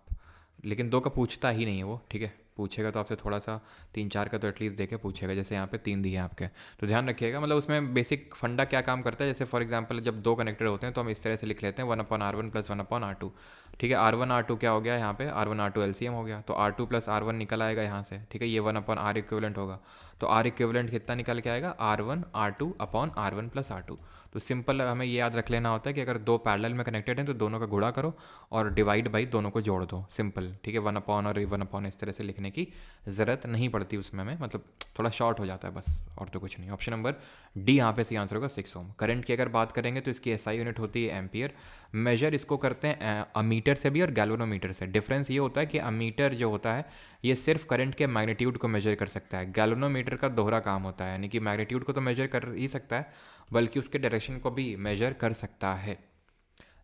लेकिन 2 का पूछता ही नहीं है वो, ठीक है, पूछेगा तो आपसे थोड़ा सा 3 4 का तो एटलीस्ट देके पूछेगा। जैसे यहाँ पे 3 दिए हैं आपके, तो ध्यान रखिएगा, मतलब उसमें बेसिक फंडा क्या काम करता है। जैसे फॉर एग्जांपल जब 2 कनेक्टेड होते हैं तो हम इस तरह से लिख लेते हैं 1/r1 प्लस 1/r2, ठीक है। R1 R2 क्या हो गया यहाँ पे, R1 R2 एलसीएम हो गया, तो R2 प्लस R1 निकल आएगा यहाँ से, ठीक है, ये 1/r इक्विवेलेंट होगा। तो R इक्विवेलेंट कितना निकल के आएगा, R1 R2 upon R1 plus R2। तो सिंपल हमें ये याद रख लेना होता है कि अगर 2 पैरेलल में कनेक्टेड हैं तो दोनों का गुणा करो और डिवाइड बाई दोनों को जोड़ दो, सिंपल, ठीक है। 1/, और 1/, इस तरह से लिखने की ज़रूरत नहीं पड़ती उसमें, हमें मतलब थोड़ा शॉर्ट हो जाता है बस, और तो कुछ नहीं। ऑप्शन नंबर डी यहाँ पे सही आंसर होगा 6 ओम। करंट की अगर बात करेंगे तो इसकी एसआई यूनिट होती है एम्पियर। मेजर इसको करते हैं अमीटर से भी और गैल्वेनोमीटर से। डिफरेंस ये होता है कि अमीटर जो होता है ये सिर्फ करंट के मैग्नीट्यूड को मेजर कर सकता है, गैल्वेनोमीटर का दोहरा काम होता है, यानी कि मैग्नीट्यूड को तो मेजर कर ही सकता है बल्कि उसके डायरेक्शन को भी मेजर कर सकता है,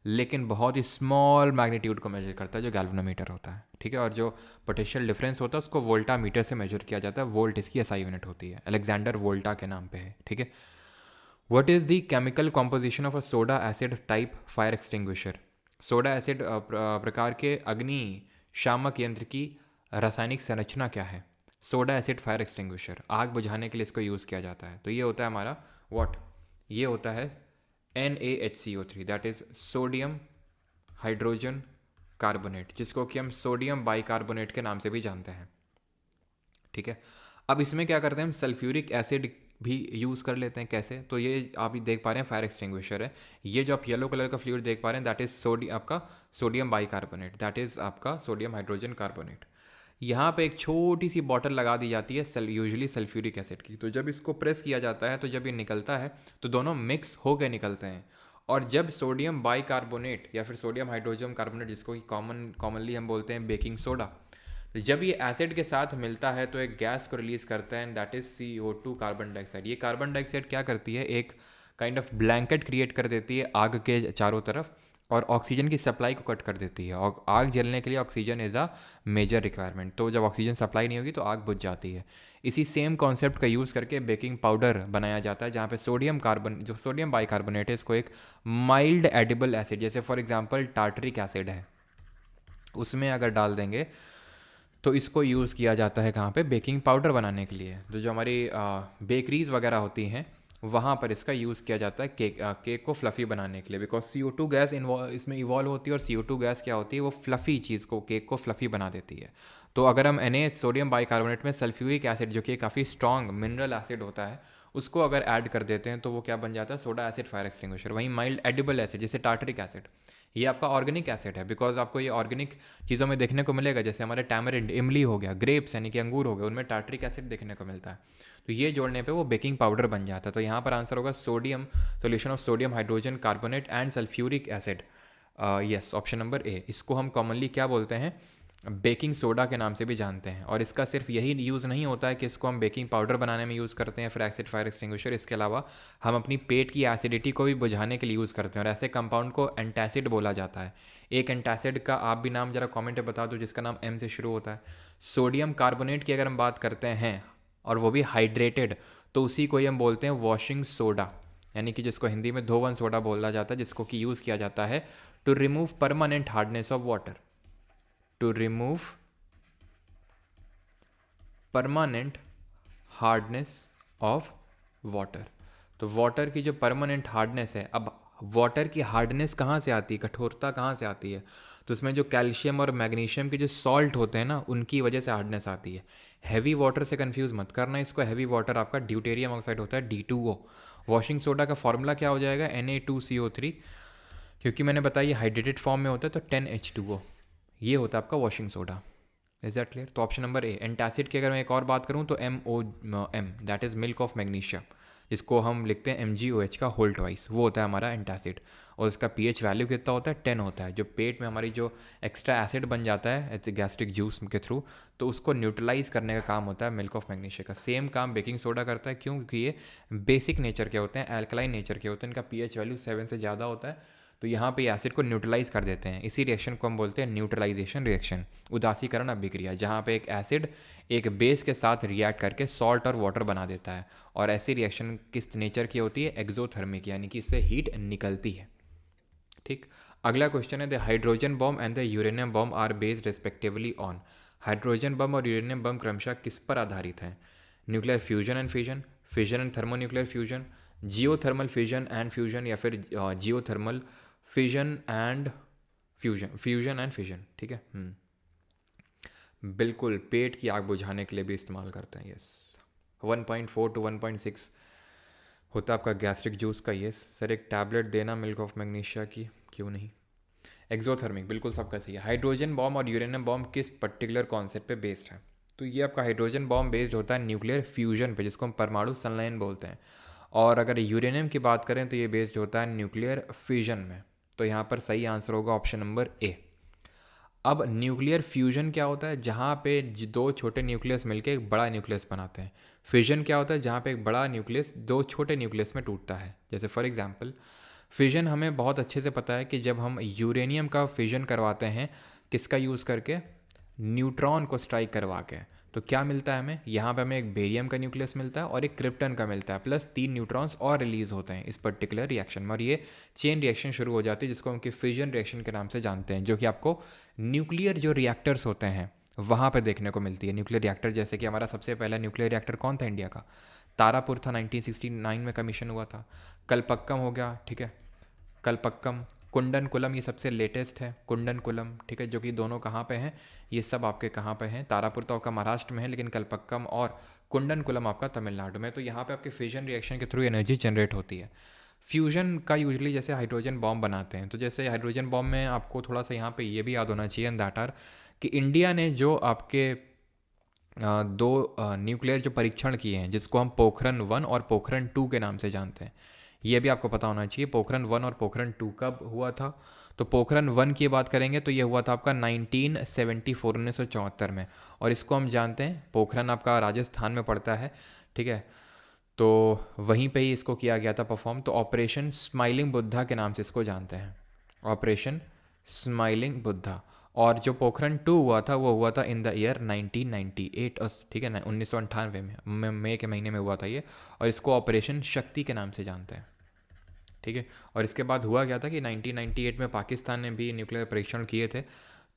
लेकिन बहुत ही स्मॉल मैग्नीट्यूड को मेजर करता है जो गैल्वेनोमीटर होता है, ठीक है। और जो पोटेंशियल डिफरेंस होता है उसको वोल्टामीटर से मेजर किया जाता है, वोल्ट इसकी एसआई यूनिट होती है, अलेक्जेंडर वोल्टा के नाम पे है, ठीक है। What is the chemical composition of a soda acid type fire extinguisher. Soda acid प्रकार के अग्नि शामक यंत्र की रासायनिक संरचना क्या है। सोडा एसिड फायर एक्सटिंग्विशर, आग बुझाने के लिए इसको यूज़ किया जाता है। तो ये होता है हमारा व्हाट, ये होता है NaHCO3, that is sodium hydrogen carbonate, जिसको कि हम सोडियम बाइकार्बोनेट के नाम से भी जानते हैं, ठीक है। अब इसमें क्या करते हैं हम, सल्फ्यूरिक एसिड भी यूज़ कर लेते हैं। कैसे, तो ये आप ही देख पा रहे हैं फायर एक्सटिंग्विशर है, ये जो आप येलो कलर का फ्लूइड देख पा रहे हैं दैट इज़ आपका सोडियम बाइकार्बोनेट, दैट इज़ आपका सोडियम हाइड्रोजन कार्बोनेट। यहाँ पे एक छोटी सी बॉटल लगा दी जाती है यूजुअली सल्फ्यूरिक एसिड की। तो जब इसको प्रेस किया जाता है तो जब ये निकलता है तो दोनों मिक्स होकर निकलते हैं। और जब सोडियम बाइकार्बोनेट या फिर सोडियम हाइड्रोजन कार्बोनेट, जिसको कि कॉमनली हम बोलते हैं बेकिंग सोडा, तो जब ये एसिड के साथ मिलता है तो एक गैस को रिलीज करता है, that is CO2 carbon dioxide. ये कार्बन डाइऑक्साइड क्या करती है, एक काइंड ऑफ ब्लैंकेट क्रिएट कर देती है आग के चारों तरफ और ऑक्सीजन की सप्लाई को कट कर देती है। और आग जलने के लिए oxygen is a major requirement, तो जब ऑक्सीजन सप्लाई नहीं होगी तो आग बुझ जाती है। इसी सेम कॉन्सेप्ट का यूज़ करके बेकिंग पाउडर बनाया जाता है, जहाँ पे जो सोडियम बाइकार्बोनेट है इसको एक माइल्ड एडिबल एसिड, जैसे फॉर एग्जांपल टार्टरिक एसिड है, उसमें अगर डाल देंगे तो इसको यूज़ किया जाता है कहाँ पे, बेकिंग पाउडर बनाने के लिए। तो जो हमारी बेकरीज वगैरह होती हैं वहाँ पर इसका यूज़ किया जाता है केक को फ्लफ़ी बनाने के लिए, बिकॉज CO2 गैस इसमें इवॉल्व होती है और CO2 गैस क्या होती है, वो फ्लफ़ी चीज़ को, केक को फ्लफ़ी बना देती है। तो अगर हम सोडियम बाइकार्बोनेट में सल्फ्यूरिक एसिड, जो कि काफ़ी स्ट्रॉन्ग मिनरल एसिड होता है, उसको अगर ऐड कर देते हैं तो वो क्या बन जाता है, सोडा एसिड फायर एक्सटिंग्विशर। वहीं माइल्ड एडिबल एसिड जैसे टार्टरिक एसिड, ये आपका ऑर्गेनिक एसिड है, बिकॉज आपको ये ऑर्गेनिक चीज़ों में देखने को मिलेगा, जैसे हमारे टैमरिंड, इमली हो गया, ग्रेप्स यानी कि अंगूर हो गए, उनमें टार्टरिक एसिड देखने को मिलता है। तो ये जोड़ने पे वो बेकिंग पाउडर बन जाता है। तो यहाँ पर आंसर होगा sodium, solution of sodium hydrogen carbonate and sulphuric acid, yes, option number A. इसको हम कॉमनली क्या बोलते हैं, बेकिंग सोडा के नाम से भी जानते हैं। और इसका सिर्फ यही यूज़ नहीं होता है कि इसको हम बेकिंग पाउडर बनाने में यूज़ करते हैं फिर एसिड फायर एक्सटिंग्विशर, इसके अलावा हम अपनी पेट की एसिडिटी को भी बुझाने के लिए यूज़ करते हैं, और ऐसे कंपाउंड को एंटासिड बोला जाता है। एक एंटासिड का आप भी नाम जरा कमेंट में बता दो जिसका नाम M से शुरू होता है। सोडियम कार्बोनेट की अगर हम बात करते हैं और वो भी हाइड्रेटेड, तो उसी को ही हम बोलते हैं वॉशिंग सोडा, यानी कि जिसको हिंदी में धोवन सोडा बोला जाता है, जिसको कि यूज़ किया जाता है to remove permanent hardness of water, to remove permanent hardness of water. तो वाटर की जो परमानेंट हार्डनेस है, अब वाटर की हार्डनेस कहाँ से आती है, कठोरता कहाँ से आती है, तो उसमें जो कैल्शियम और मैग्नीशियम के जो सॉल्ट होते हैं ना, उनकी वजह से हार्डनेस आती है। हैवी वाटर से कंफ्यूज मत करना इसको, हैवी वाटर आपका ड्यूटेरियम ऑक्साइड होता है D2O। वॉशिंग सोडा का फॉर्मूला क्या हो जाएगा, Na2CO3, क्योंकि मैंने बताया ये हाइड्रेटेड फॉर्म में होता है, तो 10H2O, ये होता है आपका washing soda. Is that clear. तो ऑप्शन नंबर ए। एंटासिड की अगर मैं एक और बात करूँ तो MOM, that is milk of magnesium, जिसको हम लिखते हैं MgOH का होल ट्वाइस, वो होता है हमारा एंटासिड। और उसका पीएच वैल्यू कितना होता है, 10 होता है। जो पेट में हमारी जो एक्स्ट्रा एसिड बन जाता है गैस्ट्रिक जूस के थ्रू, तो उसको न्यूट्रलाइज करने का काम होता है मिल्क ऑफ मैग्नीशिया का। सेम काम बेकिंग सोडा करता है, क्यों? क्योंकि ये बेसिक नेचर के होते हैं, एल्कलाइन नेचर के होते हैं, इनका पीएच वैल्यू 7 से ज़्यादा होता है, तो यहाँ पे एसिड को न्यूट्रलाइज कर देते हैं। इसी रिएक्शन को हम बोलते हैं न्यूट्रलाइजेशन रिएक्शन, उदासीकरण अभिक्रिया, जहाँ पे एक एसिड एक बेस के साथ रिएक्ट करके सॉल्ट और वाटर बना देता है। और ऐसी रिएक्शन किस नेचर की होती है? एक्सोथर्मिक, यानी कि इससे हीट निकलती है। ठीक, अगला क्वेश्चन है the hydrogen bomb and the uranium bomb are based respectively on. Hydrogen bomb और यूरेनियम बम क्रमशः किस पर आधारित हैं? Nuclear fusion and fission, fission and thermonuclear fusion, geothermal fission and fusion, या फिर geothermal fission and fusion, fusion and fission. ठीक है, बिल्कुल पेट की आग बुझाने के लिए भी इस्तेमाल करते हैं। यस, 1.4 to 1.6 होता है आपका गैस्ट्रिक जूस का। यस सर, एक टैबलेट देना मिल्क ऑफ मैग्नीशिया की, क्यों नहीं। एक्सोथर्मिक, बिल्कुल सबका सही है। हाइड्रोजन बॉम्ब और यूरेनियम बॉम्ब किस पर्टिकुलर कॉन्सेप्ट पे बेस्ड है? तो ये आपका हाइड्रोजन बॉम्ब बेस्ड होता है न्यूक्लियर फ्यूजन पे, जिसको हम परमाणु संलयन बोलते हैं। और अगर यूरेनियम की बात करें तो ये बेस्ड होता है न्यूक्लियर फिजन में। तो यहाँ पर सही आंसर होगा ऑप्शन नंबर ए। अब न्यूक्लियर फ्यूजन क्या होता है? जहाँ पे दो छोटे न्यूक्लियस मिलकर एक बड़ा न्यूक्लियस बनाते हैं। फिजन क्या होता है? जहाँ पे एक बड़ा न्यूक्लियस दो छोटे न्यूक्लियस में टूटता है। जैसे फॉर एग्जांपल, फिजन हमें बहुत अच्छे से पता है कि जब हम यूरेनियम का फिजन करवाते हैं, किसका यूज़ करके? न्यूट्रॉन को स्ट्राइक करवा के, तो क्या मिलता है हमें? यहाँ पे हमें एक बेरियम का न्यूक्लियस मिलता है और एक क्रिप्टन का मिलता है, प्लस 3 न्यूट्रॉन्स और रिलीज होते हैं इस पर्टिकुलर रिएक्शन में, और ये चेन रिएक्शन शुरू हो जाती है, जिसको हम फिजन रिएक्शन के नाम से जानते हैं, जो कि आपको न्यूक्लियर जो रिएक्टर्स होते हैं वहाँ पे देखने को मिलती है। न्यूक्लियर रिएक्टर, जैसे कि हमारा सबसे पहला न्यूक्लियर रिएक्टर कौन था इंडिया का? तारापुर था, 1969 में कमीशन हुआ था। कलपक्कम हो गया, ठीक है, कलपक्कम, कुंडनकुलम ये सबसे लेटेस्ट है, कुंडनकुलम, ठीक है, जो कि दोनों कहाँ पे हैं? ये सब आपके कहाँ पे हैं? तारापुर तो आपका महाराष्ट्र में है, लेकिन कलपक्कम और कुंडनकुलम आपका तमिलनाडु में। तो यहाँ पे आपके फ्यूजन रिएक्शन के थ्रू एनर्जी जनरेट होती है। फ्यूजन का यूजली जैसे हाइड्रोजन बॉम्ब बनाते हैं, तो जैसे हाइड्रोजन बॉम्ब में आपको थोड़ा सा यहाँ पे ये भी याद होना चाहिए इन दैट आर कि इंडिया ने जो आपके दो न्यूक्लियर जो परीक्षण किए हैं, जिसको हम पोखरण 1 और पोखरण 2 के नाम से जानते हैं, ये भी आपको पता होना चाहिए। पोखरण 1 और पोखरण 2 कब हुआ था? तो पोखरण 1 की बात करेंगे तो ये हुआ था आपका 1974, 1974 में, और इसको हम जानते हैं, पोखरण आपका राजस्थान में पड़ता है, ठीक है, तो वहीं पे ही इसको किया गया था परफॉर्म। तो ऑपरेशन स्माइलिंग बुद्धा के नाम से इसको जानते हैं, ऑपरेशन स्माइलिंग बुद्धा। और जो पोखरण 2 हुआ था वो हुआ था इन द ईयर 1998, ठीक है ना, 1998 में मई के महीने में हुआ था ये, और इसको ऑपरेशन शक्ति के नाम से जानते हैं, ठीक है। और इसके बाद हुआ क्या था कि 1998 में पाकिस्तान ने भी न्यूक्लियर परीक्षण किए थे,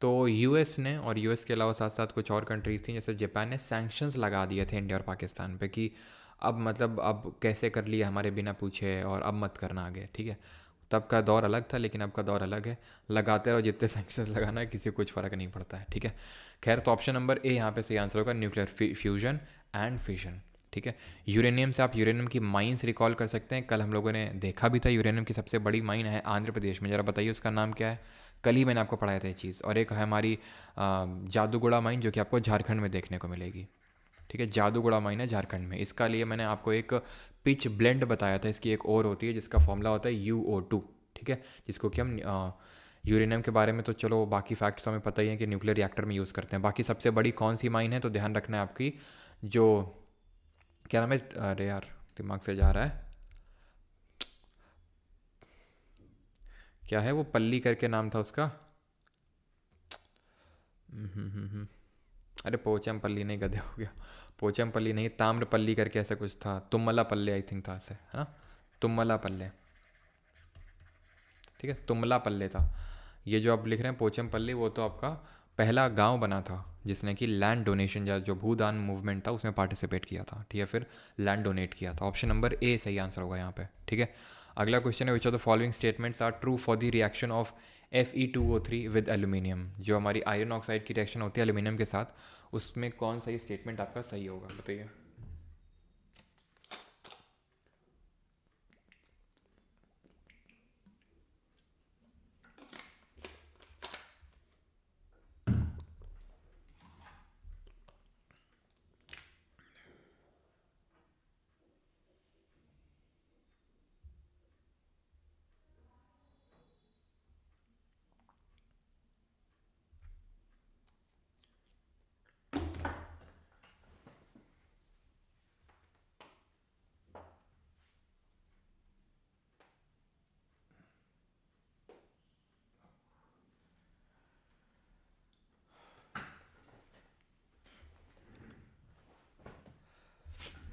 तो यूएस ने, और यूएस के अलावा साथ साथ कुछ और कंट्रीज़ थी जैसे जापान ने, सैंक्शंस लगा दिए थे इंडिया और पाकिस्तान पे कि अब मतलब अब कैसे कर लिया हमारे बिना पूछे, और अब मत करना आगे, ठीक है। तब का दौर अलग था, लेकिन अब का दौर अलग है। लगाते रहो जितने सैंक्शंस लगाना है, किसी को कुछ फ़र्क नहीं पड़ता है, ठीक है। खैर, तो ऑप्शन नंबर ए यहाँ पे सही आंसर होगा, न्यूक्लियर फ्यूजन एंड फिशन, ठीक है। यूरेनियम से आप यूरेनियम की माइंस रिकॉल कर सकते हैं। कल हम लोगों ने देखा भी था, यूरेनियम की सबसे बड़ी माइन है आंध्र प्रदेश में। ज़रा बताइए उसका नाम क्या है? कल ही मैंने आपको पढ़ाया था ये चीज़। और एक है हमारी जादूगोड़ा माइन, जो कि आपको झारखंड में देखने को मिलेगी, ठीक है। जादूगोड़ा माइन है झारखंड में। इसका लिए मैंने आपको एक पिच ब्लेंड बताया था, इसकी एक और होती है जिसका फॉर्मूला होता है UO2, ठीक है, जिसको कि हम यूरेनियम के बारे में तो चलो बाकी फैक्ट्स हमें पता ही है कि न्यूक्लियर रिएक्टर में यूज़ करते हैं। बाकी सबसे बड़ी कौन सी माइन है, तो ध्यान रखना है आपकी, जो क्या नाम है, अरे यार दिमाग से जा रहा है, क्या है वो, पल्ली करके नाम था उसका। अरे पोचमपल्ली नहीं, गधे हो गया, पोचमपल्ली नहीं, ताम्रपल्ली करके ऐसा कुछ था, तुम्मला पल्ले आई थिंक था ऐसे, है ना, तुम्मला पल्ले, ठीक है, तुम्मला पल्ले था। ये जो आप लिख रहे हैं पोचमपल्ली, वो तो आपका पहला गांव बना था जिसने कि लैंड डोनेशन या जो भूदान मूवमेंट था उसमें पार्टिसिपेट किया था, ठीक है, फिर लैंड डोनेट किया था। ऑप्शन नंबर ए सही आंसर होगा यहाँ पे, ठीक है। अगला क्वेश्चन है, which of the following statements are true for the reaction of Fe2O3 with aluminium. जो हमारी आयरन ऑक्साइड की रिएक्शन होती है एल्यूमिनियम के साथ, उसमें कौन सा ही स्टेटमेंट आपका सही होगा, बताइए।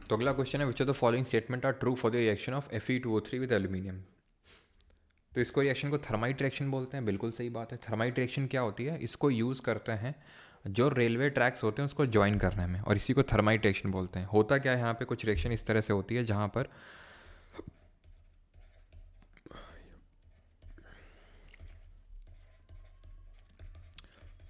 तो अगला क्वेश्चन है which of the following statement are true for the reaction of Fe2O3 with aluminium. तो इसको रिएक्शन को थर्माइट रिएक्शन बोलते हैं, बिल्कुल सही बात है। थर्माइट रिएक्शन क्या होती है, इसको यूज़ करते हैं जो रेलवे ट्रैक्स होते हैं उसको ज्वाइन करने में, और इसी को थर्माइट रिएक्शन बोलते हैं। होता क्या है यहाँ पे, कुछ रिएक्शन इस तरह से होती है जहाँ पर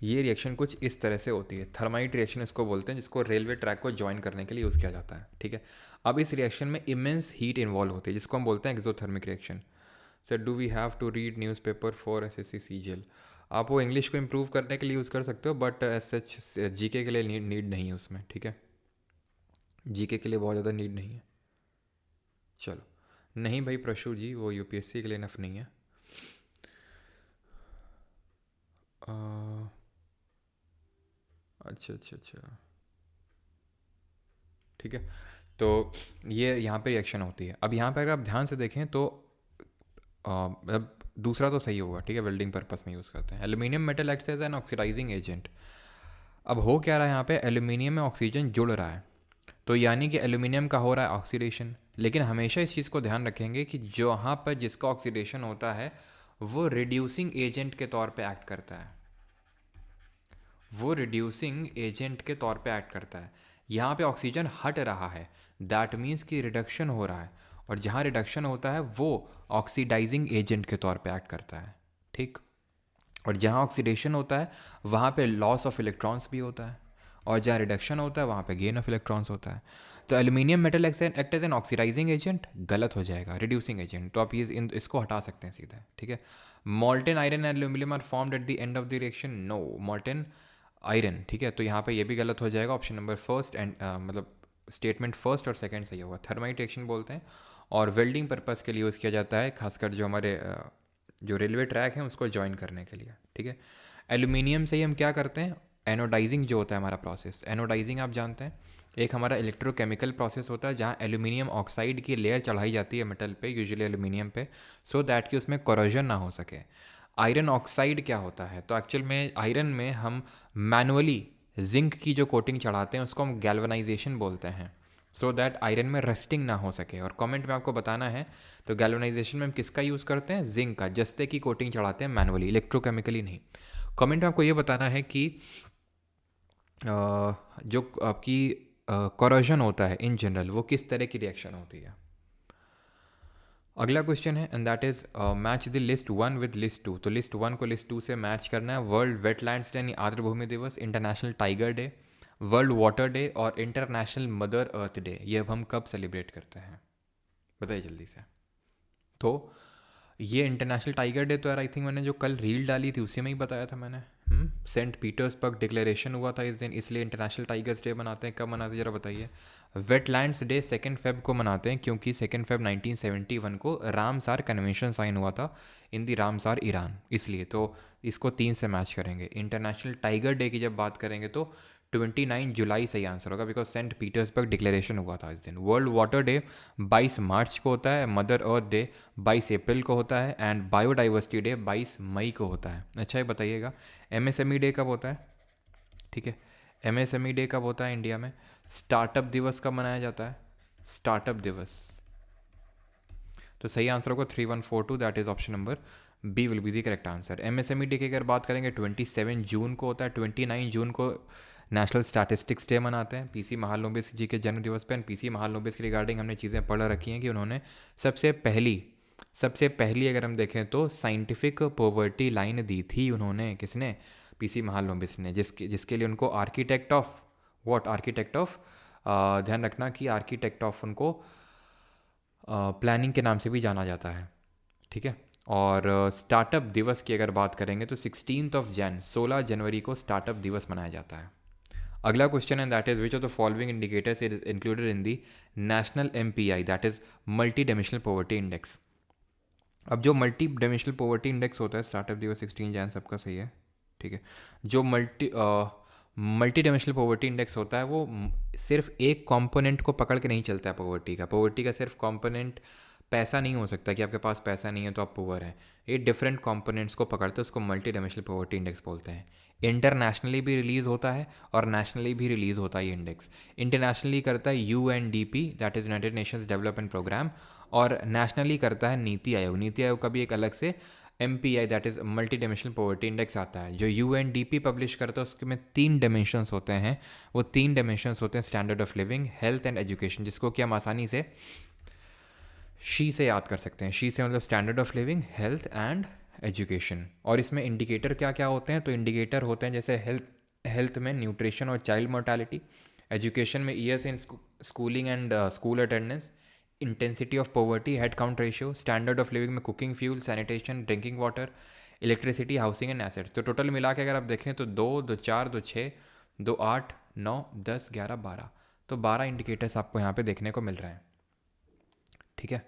ये रिएक्शन कुछ इस तरह से होती है, थर्माइट रिएक्शन इसको बोलते हैं, जिसको रेलवे ट्रैक को ज्वाइन करने के लिए यूज़ किया जाता है। ठीक है, अब इस रिएक्शन में इमेंस हीट इन्वॉल्व होती है जिसको हम बोलते हैं exothermic reaction. Sir do we have to read newspaper for SSC CGL? आप वो इंग्लिश को इम्प्रूव करने के लिए यूज़ कर सकते हो, बट एज सच जीके के लिए नीड नहीं है उसमें। ठीक है, जीके के लिए बहुत ज़्यादा नीड नहीं है। चलो, नहीं भाई प्रशु जी, वो UPSC के लिए इनफ नहीं है। अच्छा अच्छा अच्छा, ठीक है। तो ये यहाँ पे रिएक्शन होती है। अब यहाँ पे अगर आप ध्यान से देखें तो मतलब दूसरा तो सही होगा, ठीक है, वेल्डिंग पर्पस में यूज़ करते हैं। Aluminium metal acts as an oxidising agent. अब हो क्या रहा है यहाँ पे, एल्यूमिनियम में ऑक्सीजन जुड़ रहा है, तो यानी कि एल्यूमिनियम का हो रहा है ऑक्सीडेशन। लेकिन हमेशा इस चीज़ को ध्यान रखेंगे कि जहाँ पर जिसका ऑक्सीडेशन होता है वो रिड्यूसिंग एजेंट के तौर पे एक्ट करता है, वो रिड्यूसिंग एजेंट के तौर पे एक्ट करता है। यहाँ पे ऑक्सीजन हट रहा है, दैट मीन्स कि रिडक्शन हो रहा है, और जहाँ रिडक्शन होता है वो ऑक्सीडाइजिंग एजेंट के तौर पे एक्ट करता है। ठीक, और जहाँ ऑक्सीडेशन होता है वहाँ पे लॉस ऑफ इलेक्ट्रॉन्स भी होता है, और जहाँ रिडक्शन होता है वहाँ पे गेन ऑफ इलेक्ट्रॉन्स होता है। तो aluminium metal act as an oxidising agent गलत हो जाएगा, रिड्यूसिंग एजेंट, तो आप ये इसको हटा सकते हैं सीधे। ठीक है, molten iron and aluminium are formed at the end of the reaction, no molten iron. ठीक है, तो यहाँ पे ये भी गलत हो जाएगा, ऑप्शन नंबर फर्स्ट एंड मतलब स्टेटमेंट फर्स्ट और सेकंड सही होगा। थर्माइट रिएक्शन बोलते हैं और वेल्डिंग पर्पस के लिए यूज़ किया जाता है, खासकर जो हमारे जो रेलवे ट्रैक हैं उसको ज्वाइन करने के लिए। ठीक है, एल्यूमिनियम से ही हम क्या करते हैं, एनोडाइजिंग जो होता है हमारा प्रोसेस, एनोडाइजिंग आप जानते हैं, एक हमारा इलेक्ट्रोकेमिकल प्रोसेस होता है जहाँ एल्यूमिनियम ऑक्साइड की लेयर चढ़ाई जाती है मेटल पे, यूजुअली एल्यूमिनियम पे, सो दैट कि उसमें कोरोजन ना हो सके। आयरन ऑक्साइड क्या होता है, तो एक्चुअल में आयरन में हम मैनुअली जिंक की जो कोटिंग चढ़ाते हैं उसको हम गैल्वनाइजेशन बोलते हैं, सो दैट आयरन में रस्टिंग ना हो सके। और कमेंट में आपको बताना है, तो गैल्वनाइजेशन में हम किसका यूज़ करते हैं, जिंक का, जस्ते की कोटिंग चढ़ाते हैं मैनुअली, इलेक्ट्रोकेमिकली नहीं। कमेंट में आपको ये बताना है कि जो आपकी कोरोजन होता है इन जनरल वो किस तरह की रिएक्शन होती है। अगला क्वेश्चन है, and that is match the list 1 with list 2। तो लिस्ट 1 को लिस्ट 2 से मैच करना है। वर्ल्ड वेटलैंड्स डे यानी आर्द्रभूमि दिवस, international tiger day, world water day और इंटरनेशनल मदर अर्थ डे, ये अब हम कब सेलिब्रेट करते हैं, बताइए जल्दी से। तो ये इंटरनेशनल टाइगर डे तो यार आई थिंक मैंने जो कल रील डाली थी उसी में ही बताया था मैंने। सेंट पीटर्सबर्ग डिक्लेरेशन हुआ था इस दिन, इसलिए इंटरनेशनल टाइगर्स डे मनाते हैं। कब मनाते हैं ज़रा बताइए। वेटलैंड्स डे 2 फेब को मनाते हैं, क्योंकि 2 फेब 1971 को रामसार कन्वेंशन साइन हुआ था इन दी रामसार ईरान, इसलिए तो इसको 3 से मैच करेंगे। इंटरनेशनल टाइगर डे की जब बात करेंगे तो 29 जुलाई सही आंसर होगा, बिकॉज सेंट पीटर्सबर्ग डिक्लेरेशन हुआ था इस दिन। वर्ल्ड वाटर डे 22 मार्च को होता है, मदर अर्थ डे 22 अप्रैल को होता है, एंड बायोडाइवर्सिटी डे 22 मई को होता है। अच्छा ये बताइएगा MSME डे कब होता है, ठीक है, MSME डे कब होता है इंडिया में। स्टार्टअप दिवस कब मनाया जाता है, स्टार्टअप दिवस, तो सही आंसर होगा 3142, that is option number B will be the correct answer. MSME Day की अगर बात करेंगे 27 जून को होता है, 29 जून को नेशनल स्टैटिस्टिक्स डे मनाते हैं, PC महालनोबिस जी के जन्म दिवस पर। PC महालनोबिस के रिगार्डिंग हमने चीज़ें पढ़ रखी हैं कि उन्होंने सबसे पहली अगर हम देखें तो साइंटिफिक पॉवर्टी लाइन दी थी उन्होंने, किसने, PC महालनोबिस ने, जिसके लिए उनको आर्किटेक्ट ऑफ आर्किटेक्ट ऑफ ध्यान रखना कि आर्किटेक्ट ऑफ उनको प्लानिंग के नाम से भी जाना जाता है। ठीक है, और स्टार्टअप दिवस की अगर बात करेंगे तो 16 जनवरी को स्टार्टअप दिवस मनाया जाता है। अगला क्वेश्चन है, that is which of the following indicators is included in the national MPI, that is multi dimensional poverty index. अब जो मल्टी डायमेंशनल पॉवर्टी इंडेक्स होता है, स्टार्टअप दिवस 16 जैन सबका सही है, ठीक है। जो मल्टी डायमेंशनल पॉवर्टी इंडेक्स होता है वो सिर्फ एक कंपोनेंट को पकड़ के नहीं चलता है पॉवर्टी का सिर्फ कंपोनेंट पैसा नहीं हो सकता कि आपके पास पैसा नहीं है तो आप पुअर हैं। ये डिफरेंट कंपोनेंट्स को पकड़ते हैं, उसको मल्टी डायमेंशनल पॉवर्टी इंडेक्स बोलते हैं। इंटरनेशनली भी रिलीज़ होता है और नेशनली भी रिलीज़ होता है ये इंडेक्स। इंटरनेशनली करता है UNDP, that is United Nations Development Programme, और नेशनली करता है नीति आयोग। नीति आयोग का भी एक अलग से MPI, that is multi dimensional poverty index आता है। जो UNDP पब्लिश करता है उसके में 3 डायमेंशंस होते हैं। वो 3 डायमेंशंस होते हैं standard of living, health and education, जिसको कि हम आसानी से शी से याद कर सकते हैं। शी से मतलब standard of living, health and education. और इसमें इंडिकेटर क्या क्या होते हैं? तो इंडिकेटर होते हैं जैसे हेल्थ में न्यूट्रिशन और चाइल्ड मोर्टालिटी, एजुकेशन में years in schooling and school attendance, intensity of poverty, head count ratio, standard of living में cooking fuel, sanitation, drinking water, electricity, housing and assets. तो टोटल मिला के अगर आप देखें तो 2, 2, 4, 2, 6, 2, 8, 9, 10, 11, 12, तो 12 इंडिकेटर्स आपको यहाँ पे देखने को मिल रहे हैं। ठीक है,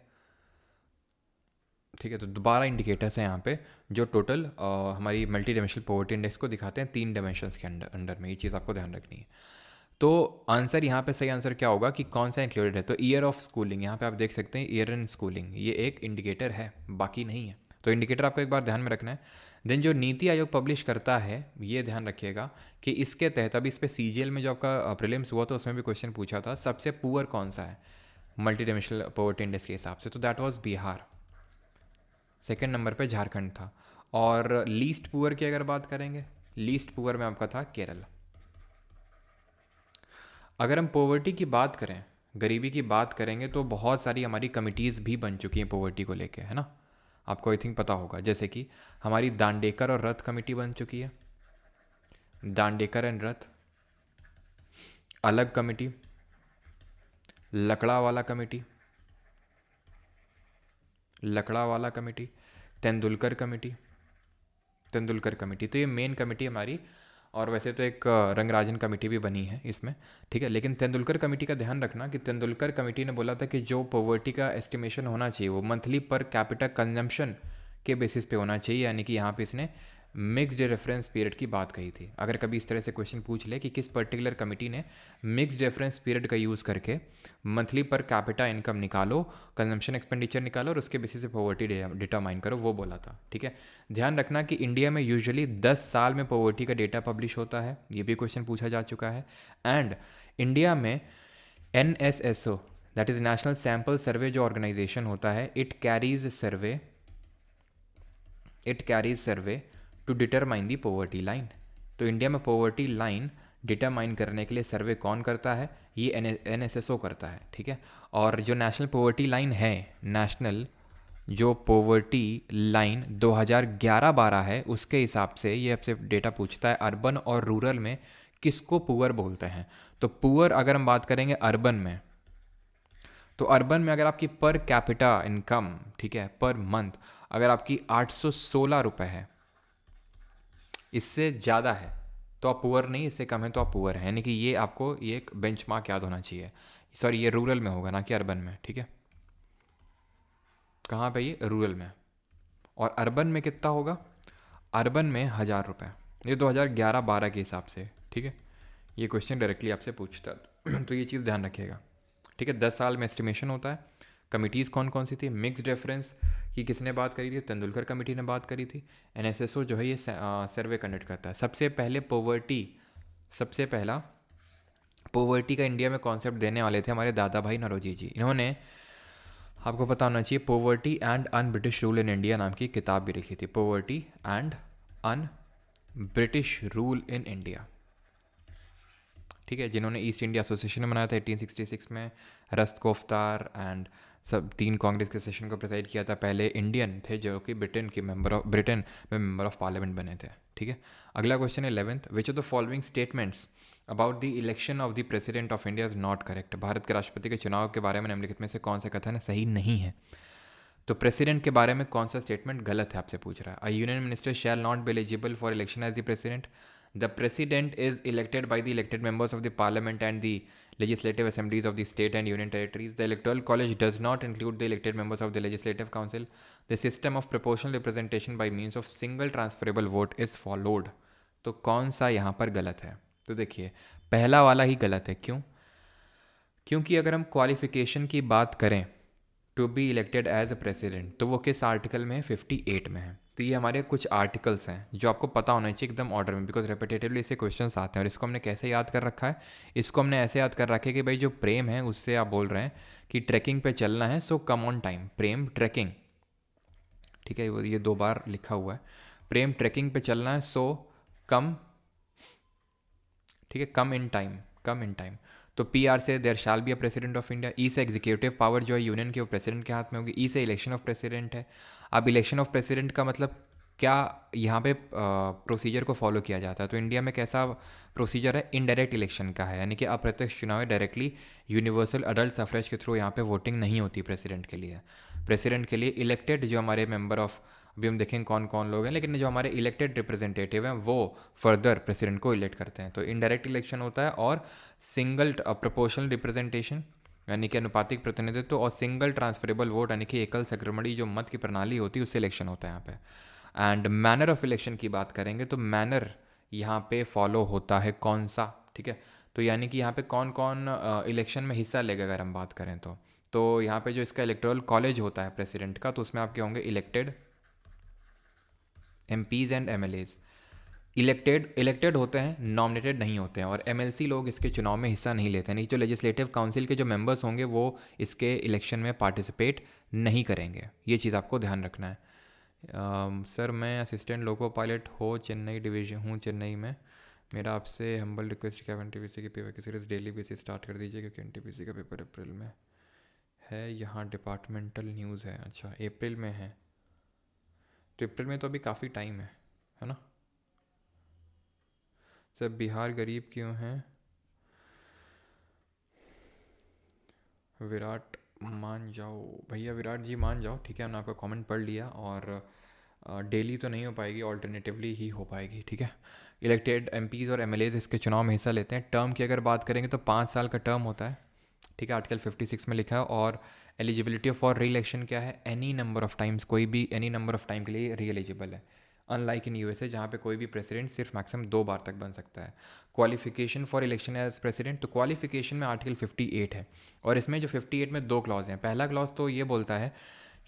ठीक है। तो 12 इंडिकेटर्स हैं यहाँ पे जो टोटल हमारी मल्टी डायमेंशनल पॉवर्टी इंडेक्स को दिखाते हैं 3 डायमेंशंस के अंडर में। ये चीज़ आपको ध्यान रखनी है। तो आंसर यहाँ पे, सही आंसर क्या होगा कि कौन सा इंक्लूडेड है? तो ईयर ऑफ स्कूलिंग, यहाँ पे आप देख सकते हैं ईयर इन स्कूलिंग, ये एक इंडिकेटर है, बाकी नहीं है। तो इंडिकेटर आपको एक बार ध्यान में रखना है। देन जो नीति आयोग पब्लिश करता है, ये ध्यान रखिएगा कि इसके तहत अभी इस पर CGL में जो आपका प्रीलिम्स हुआ था उसमें भी क्वेश्चन पूछा था, सबसे पुअर कौन सा है मल्टी डायमेंशनल पॉवर्टी इंडेक्स के हिसाब से? तो that was Bihar. Second number पे झारखंड था। और लीस्ट पुअर की अगर बात करेंगे, लीस्ट पुअर में आपका था केरल। अगर हम पॉवर्टी की बात करें, गरीबी की बात करेंगे, तो बहुत सारी हमारी कमिटीज़ भी बन चुकी हैं पॉवर्टी को लेके, है ना? आपको आई थिंक पता होगा, जैसे कि हमारी दांडेकर और रथ कमेटी बन चुकी है, दांडेकर एंड रथ। अलग committee, Lakdawala committee, Lakdawala committee, Tendulkar committee, Tendulkar committee. तो ये मेन कमेटी हमारी, और वैसे तो एक रंगराजन कमेटी भी बनी है इसमें, ठीक है। लेकिन तेंदुलकर कमेटी का ध्यान रखना कि तेंदुलकर कमेटी ने बोला था कि जो पॉवर्टी का एस्टिमेशन होना चाहिए वो मंथली पर कैपिटा कंजम्पशन के बेसिस पे होना चाहिए, यानी कि यहाँ पे इसने मिक्स्ड रेफरेंस पीरियड की बात कही थी। अगर कभी इस तरह से क्वेश्चन पूछ ले कि किस पर्टिकुलर कमेटी ने मिक्स्ड रेफरेंस पीरियड का यूज़ करके मंथली पर कैपिटा इनकम निकालो, कंजम्पशन एक्सपेंडिचर निकालो और उसके बेसिस पे पॉवर्टी डिटरमाइन करो, वो बोला था, ठीक है। ध्यान रखना कि इंडिया में यूजुअली 10 साल में पॉवर्टी का डेटा पब्लिश होता है, ये भी क्वेश्चन पूछा जा चुका है। एंड इंडिया में NSSO, that is national sample survey, जो ऑर्गेनाइजेशन होता है, it carries survey to determine the poverty line. तो इंडिया में पॉवर्टी लाइन डिटरमाइन करने के लिए सर्वे कौन करता है? ये NSSO करता है, ठीक है। और जो नेशनल पॉवर्टी लाइन है, नेशनल जो पॉवर्टी लाइन 2011-12 है, उसके हिसाब से ये आपसे डेटा पूछता है अर्बन और रूरल में किसको पुअर बोलते हैं। तो पुअर अगर हम बात करेंगे अर्बन में, तो अर्बन में अगर आपकी पर कैपिटा इनकम, ठीक है, पर मंथ अगर आपकी 816 रुपये है, इससे ज़्यादा है तो आप पुअर नहीं, इससे कम है तो आप पुअर हैं। यानी कि ये आपको ये एक बेंचमार्क याद होना चाहिए। सॉरी, ये रूरल में होगा ना कि अर्बन में, ठीक है। कहाँ पे? ये रूरल में। और अर्बन में कितना होगा? अर्बन में 1000 रुपये, ये 2011-12 के हिसाब से, ठीक है। ये क्वेश्चन डायरेक्टली आपसे पूछता है तो ये चीज़ ध्यान रखिएगा, ठीक है। 10 साल में एस्टिमेशन होता है। कमिटीज़ कौन कौन सी थी? मिक्स्ड रेफरेंस की किसने बात करी थी? तेंदुलकर कमेटी ने बात करी थी। NSSO जो है ये सर्वे कंडक्ट करता है। सबसे पहला पॉवर्टी का इंडिया में कॉन्सेप्ट देने वाले थे हमारे दादा भाई नौरोजी जी। इन्होंने, आपको पता होना चाहिए, poverty and un British rule in India नाम की किताब भी लिखी थी। Poverty and un British rule in India, ठीक है, जिन्होंने ईस्ट इंडिया एसोसिएशन में बनाया था 1866 में। रस्त कोफ्तार एंड सब 3 कांग्रेस के सेशन को प्रेसाइड किया था। पहले इंडियन थे जो कि ब्रिटेन में मेंबर ऑफ पार्लियामेंट बने थे, ठीक है। अगला क्वेश्चन है 11th, which of the following statements about the election of the president of India is not correct? Bharat के राष्ट्रपति के चुनाव के बारे में निम्नलिखित में से कौन सा कथन सही नहीं है? तो प्रेसिडेंट के बारे में कौन सा स्टेटमेंट गलत है आपसे पूछ रहा है। A union minister shall not be eligible for election as the president. The president is elected by the elected members of the parliament and the legislative assemblies of the state and union territories. The electoral college does not include the elected members of the legislative council. The system of proportional representation by means of single transferable vote is followed. तो कौन सा यहाँ पर गलत है? तो देखिए, पहला वाला ही गलत है। क्यों? क्योंकि अगर हम क्वालिफिकेशन की बात करें to be elected as a president, तो वो किस आर्टिकल में है? 58 में है। तो ये हमारे कुछ आर्टिकल्स हैं जो आपको पता होना चाहिए एकदम ऑर्डर में, बिकॉज रेपिटेटिवली इससे क्वेश्चंस आते हैं। और इसको हमने कैसे याद कर रखा है? इसको हमने ऐसे याद कर रखा है कि भाई जो प्रेम है उससे आप बोल रहे हैं कि ट्रैकिंग पे चलना है, so come on time, Prem trekking, ठीक है, ये 2 बार लिखा हुआ है, प्रेम ट्रैकिंग पे चलना है, सो कम, ठीक है, come in time, come in time. तो पी आर से there shall be a president of India, E से एग्जीक्यूटिव पावर जो है यूनियन की वो प्रेसिडेंट के हाथ में होगी, ई से इलेक्शन ऑफ प्रेसिडेंट है। अब इलेक्शन ऑफ प्रेसिडेंट का मतलब क्या यहाँ पे प्रोसीजर को फॉलो किया जाता है? तो इंडिया में कैसा प्रोसीजर है? इनडायरेक्ट इलेक्शन का है, यानी कि अप्रत्यक्ष चुनाव है, डायरेक्टली यूनिवर्सल अडल्ट सफरेज के थ्रू यहाँ पे वोटिंग नहीं होती प्रेसिडेंट के लिए। प्रेसिडेंट के लिए इलेक्टेड जो हमारे मेंबर ऑफ, अभी हम देखेंगे कौन कौन लोग हैं, लेकिन जो हमारे इलेक्टेड रिप्रेजेंटेटिव हैं वो फर्दर प्रेसिडेंट को इलेक्ट करते हैं। तो इनडायरेक्ट इलेक्शन होता है, और सिंगल प्रोपोर्शनल रिप्रेजेंटेशन यानी कि अनुपातिक प्रतिनिधित्व, और सिंगल ट्रांसफरेबल वोट यानी कि एकल संक्रमणी जो मत की प्रणाली होती है उससे इलेक्शन होता है यहाँ पे। एंड मैनर ऑफ इलेक्शन की बात करेंगे तो मैनर यहाँ पे फॉलो होता है कौन सा, ठीक है, तो यानी कि यहाँ पे कौन कौन इलेक्शन में हिस्सा लेगा अगर हम बात करें तो यहाँ पे जो इसका इलेक्टोरल कॉलेज होता है प्रेसिडेंट का, तो उसमें आपके होंगे elected MPs and MLAs। Elected होते हैं, नॉमिनेटेड नहीं होते हैं, और MLC लोग इसके चुनाव में हिस्सा नहीं लेते हैं, नहीं, जो लेजिस्लेटिव काउंसिल के जो मेंबर्स होंगे वो इसके इलेक्शन में पार्टिसिपेट नहीं करेंगे। ये चीज़ आपको ध्यान रखना है। सर मैं असिस्टेंट लोको पायलट हो चेन्नई डिवीजन हूँ, चेन्नई में, मेरा आपसे हम्बल रिक्वेस्ट कि आप NTPC की पेपर की सीरीज डेली बेसिस स्टार्ट कर दीजिए, क्योंकि NTPC का पेपर अप्रैल में है, यहाँ डिपार्टमेंटल न्यूज़ है। अच्छा, अप्रैल में है, तो अप्रैल में तो अभी काफ़ी टाइम है ना? सर बिहार गरीब क्यों हैं? विराट मान जाओ भैया, विराट जी मान जाओ, ठीक है, हमने आपका कमेंट पढ़ लिया, और डेली तो नहीं हो पाएगी, ऑल्टरनेटिवली ही हो पाएगी, ठीक है। इलेक्टेड MPs और MLAs इसके चुनाव में हिस्सा लेते हैं। टर्म की अगर बात करेंगे तो 5 साल का टर्म होता है, ठीक है, आर्टिकल 56 में लिखा है। और एलिजिबिलिटी फॉर री इलेक्शन क्या है? एनी नंबर ऑफ टाइम्स, कोई भी एनी नंबर ऑफ टाइम के लिए री एलिजिबल है, अनलाइक इन USA जहाँ पे कोई भी प्रेसिडेंट सिर्फ मैक्सिमम 2 बार तक बन सकता है। Qualification for election as president, तो क्वालिफिकेशन में आर्टिकल 58 है, और इसमें जो 58 में 2 क्लॉज हैं। पहला क्लॉज तो ये बोलता है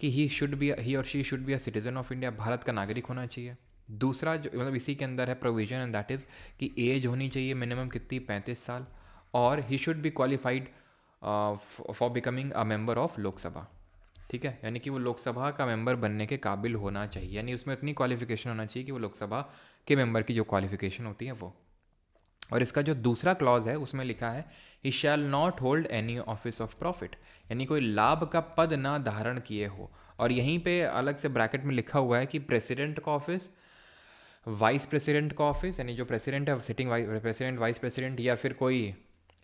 कि ही और she should be a citizen of India, Bharat का नागरिक होना चाहिए। दूसरा जो मतलब इसी के अंदर है प्रोविजन, एंड दैट इज़ कि एज होनी चाहिए मिनिमम कितनी, 35 साल, और he should be qualified for becoming a member of Lok Sabha, ठीक है, यानी कि वो लोकसभा का मेंबर बनने के काबिल होना चाहिए, यानी उसमें इतनी क्वालिफिकेशन होना चाहिए कि वो लोकसभा के मेंबर की जो क्वालिफिकेशन होती है वो। और इसका जो दूसरा क्लॉज है उसमें लिखा है he shall not hold any office of profit, यानी कोई लाभ का पद ना धारण किए हो। और यहीं पे अलग से ब्रैकेट में लिखा हुआ है कि प्रेसिडेंट का ऑफिस, वाइस प्रेसिडेंट का ऑफिस, यानी जो प्रेसिडेंट है सिटिंग प्रेसिडेंट, वाइस प्रेसिडेंट, या फिर कोई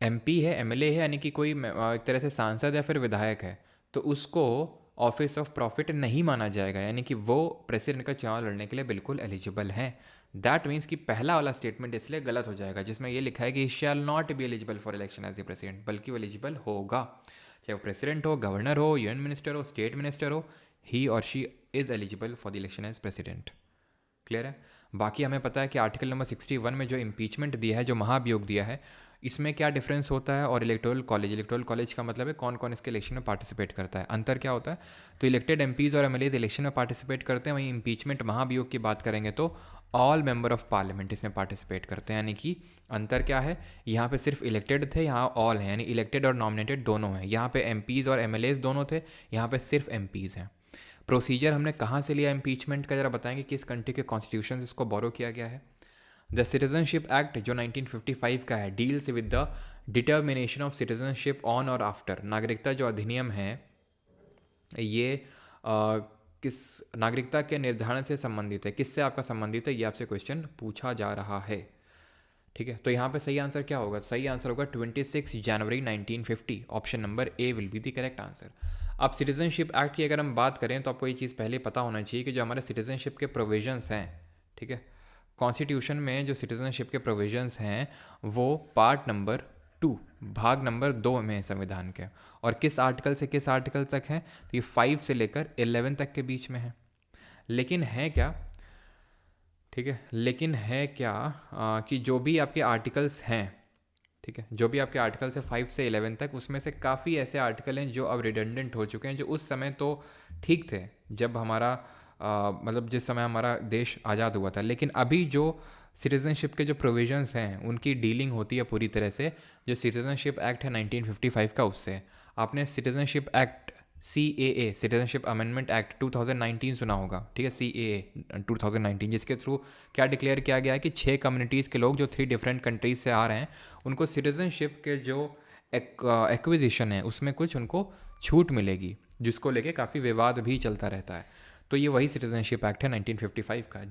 MP है, MLA है, यानी कि कोई एक तरह से सांसद या फिर विधायक है, तो उसको ऑफिस ऑफ प्रॉफिट नहीं माना जाएगा, यानी कि वो प्रेसिडेंट का चुनाव लड़ने के लिए बिल्कुल एलिजिबल हैं। दैट मीन्स कि पहला वाला स्टेटमेंट इसलिए गलत हो जाएगा जिसमें ये लिखा है कि shall not be eligible for election as a president, बल्कि वो एलिजिबल होगा, चाहे वो प्रेसिडेंट हो, गवर्नर हो, यूनियन मिनिस्टर हो, स्टेट मिनिस्टर हो, ही और she is eligible for the election as president. Clear है? बाकी हमें पता है कि आर्टिकल नंबर 61 में जो इम्पीचमेंट दिया है, जो महाभियोग दिया है, इसमें क्या डिफरेंस होता है, और इलेक्टोरल कॉलेज का मतलब है कौन कौन इसके इलेक्शन में पार्टिसिपेट करता है, अंतर क्या होता है? तो इलेक्टेड MPs और MLAs इलेक्शन में पार्टिसिपेट करते हैं, वहीं इम्पीचमेंट महाभियोग की बात करेंगे तो ऑल मेंबर ऑफ पार्लियामेंट इसमें पार्टिसिपेट करते हैं, यानी कि अंतर क्या है? यहाँ पे सिर्फ इलेक्टेड थे, यहाँ ऑल हैं, यानी इलेक्टेड और नॉमिनेटेड दोनों हैं। यहाँ पे MPs और MLAs दोनों थे, यहाँ पे सिर्फ MPs हैं। प्रोसीजर हमने कहाँ से लिया इम्पीचमेंट का, जरा बताएंगे किस कंट्री के कॉन्स्टिट्यूशन इसको बोरो किया गया है? द सिटीजनशिप एक्ट जो 1955 का है deals with the determination of citizenship on और आफ्टर। नागरिकता जो अधिनियम है ये किस नागरिकता के निर्धारण से संबंधित है, किससे आपका संबंधित है, ये आपसे क्वेश्चन पूछा जा रहा है, ठीक है। तो यहाँ पे सही आंसर क्या होगा? सही आंसर होगा 26 जनवरी 1950, option number A will be the correct answer. अब सिटीजनशिप एक्ट की अगर हम बात करें तो आपको ये चीज़ पहले पता होना चाहिए कि जो हमारे सिटीजनशिप के प्रोविजंस हैं, ठीक है, कॉन्स्टिट्यूशन में जो सिटीजनशिप के प्रोविजंस हैं वो पार्ट नंबर 2 भाग नंबर 2 में है संविधान के, और किस आर्टिकल से किस आर्टिकल तक है? तो ये 5 से लेकर 11 तक के बीच में है। लेकिन है क्या, ठीक है, लेकिन है क्या कि जो भी आपके आर्टिकल्स हैं, ठीक है, जो भी आपके आर्टिकल से 5 से 11 तक, उसमें से काफ़ी ऐसे आर्टिकल हैं जो अब रिडंडेंट हो चुके हैं, जो उस समय तो ठीक थे जब हमारा मतलब जिस समय हमारा देश आज़ाद हुआ था, लेकिन अभी जो सिटीज़नशिप के जो प्रोविजंस हैं उनकी डीलिंग होती है पूरी तरह से जो सिटीज़नशिप एक्ट है 1955 का, उससे। आपने citizenship act CAA, citizenship amendment act 2019 सुना होगा, ठीक है, CAA 2019, जिसके थ्रू क्या डिक्लेयर किया गया है कि 6 कम्युनिटीज़ के लोग जो 3 डिफरेंट कंट्रीज से आ रहे हैं उनको सिटीजनशिप के जो एक्विजिशन है उसमें कुछ उनको छूट मिलेगी, जिसको लेके काफ़ी विवाद भी चलता रहता है। तो ये वही सिटीजनशिप एक्ट है 1955 का,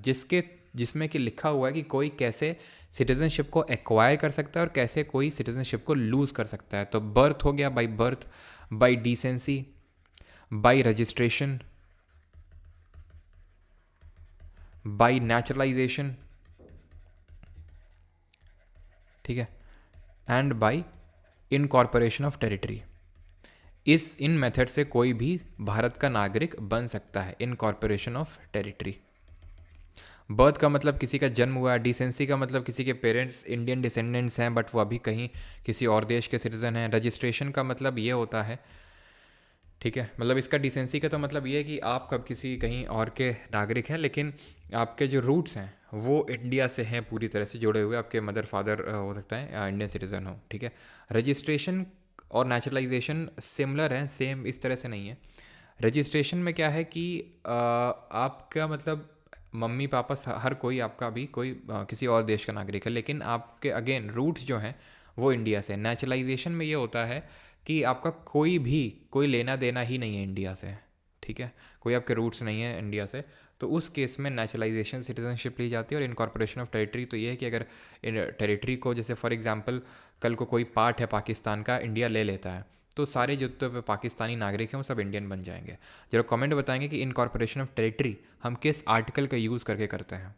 जिसमें कि लिखा हुआ है कि कोई कैसे सिटीजनशिप को एक्वायर कर सकता है और कैसे कोई सिटीजनशिप को लूज़ कर सकता है। तो बर्थ हो गया by birth, by decency, by registration, by naturalisation, ठीक है, and by incorporation of territory. In method से कोई भी भारत का नागरिक बन सकता है, इनकॉर्पोरेशन ऑफ टेरिटरी। बर्थ का मतलब किसी का जन्म हुआ है, डिसेंसी का मतलब किसी के पेरेंट्स इंडियन डिसेंडेंट्स हैं बट वो अभी कहीं किसी और देश के सिटीजन हैं। रजिस्ट्रेशन का मतलब ये होता है, ठीक है, मतलब इसका डिसेंसी का तो मतलब ये है कि आप कब किसी कहीं और के नागरिक हैं, लेकिन आपके जो रूट्स हैं वो इंडिया से हैं पूरी तरह से जुड़े हुए, आपके मदर फादर हो सकता है इंडियन सिटीज़न हो, ठीक है। रजिस्ट्रेशन और नेचुरलाइजेशन सिमिलर हैं, सेम इस तरह से नहीं है। रजिस्ट्रेशन में क्या है कि आपका मतलब मम्मी पापा हर कोई आपका भी कोई किसी और देश का नागरिक है, लेकिन आपके अगेन रूट्स जो हैं वो इंडिया से। नेचुरलाइजेशन में ये होता है कि आपका कोई लेना देना ही नहीं है इंडिया से, ठीक है, कोई आपके रूट्स नहीं है इंडिया से, तो उस केस में नेचुरलाइजेशन सिटीजनशिप ली जाती है। और इनकॉर्पोरेशन ऑफ टेरिटरी तो ये है कि अगर टेरिटरी को जैसे फॉर एग्जांपल कल को कोई पार्ट है पाकिस्तान का इंडिया ले लेता है तो सारे जो तो पाकिस्तानी नागरिक हैं वो सब इंडियन बन जाएंगे। जरा कमेंट बताएंगे कि इनकॉर्पोरेशन ऑफ टेरिटरी हम किस आर्टिकल का यूज़ करके करते हैं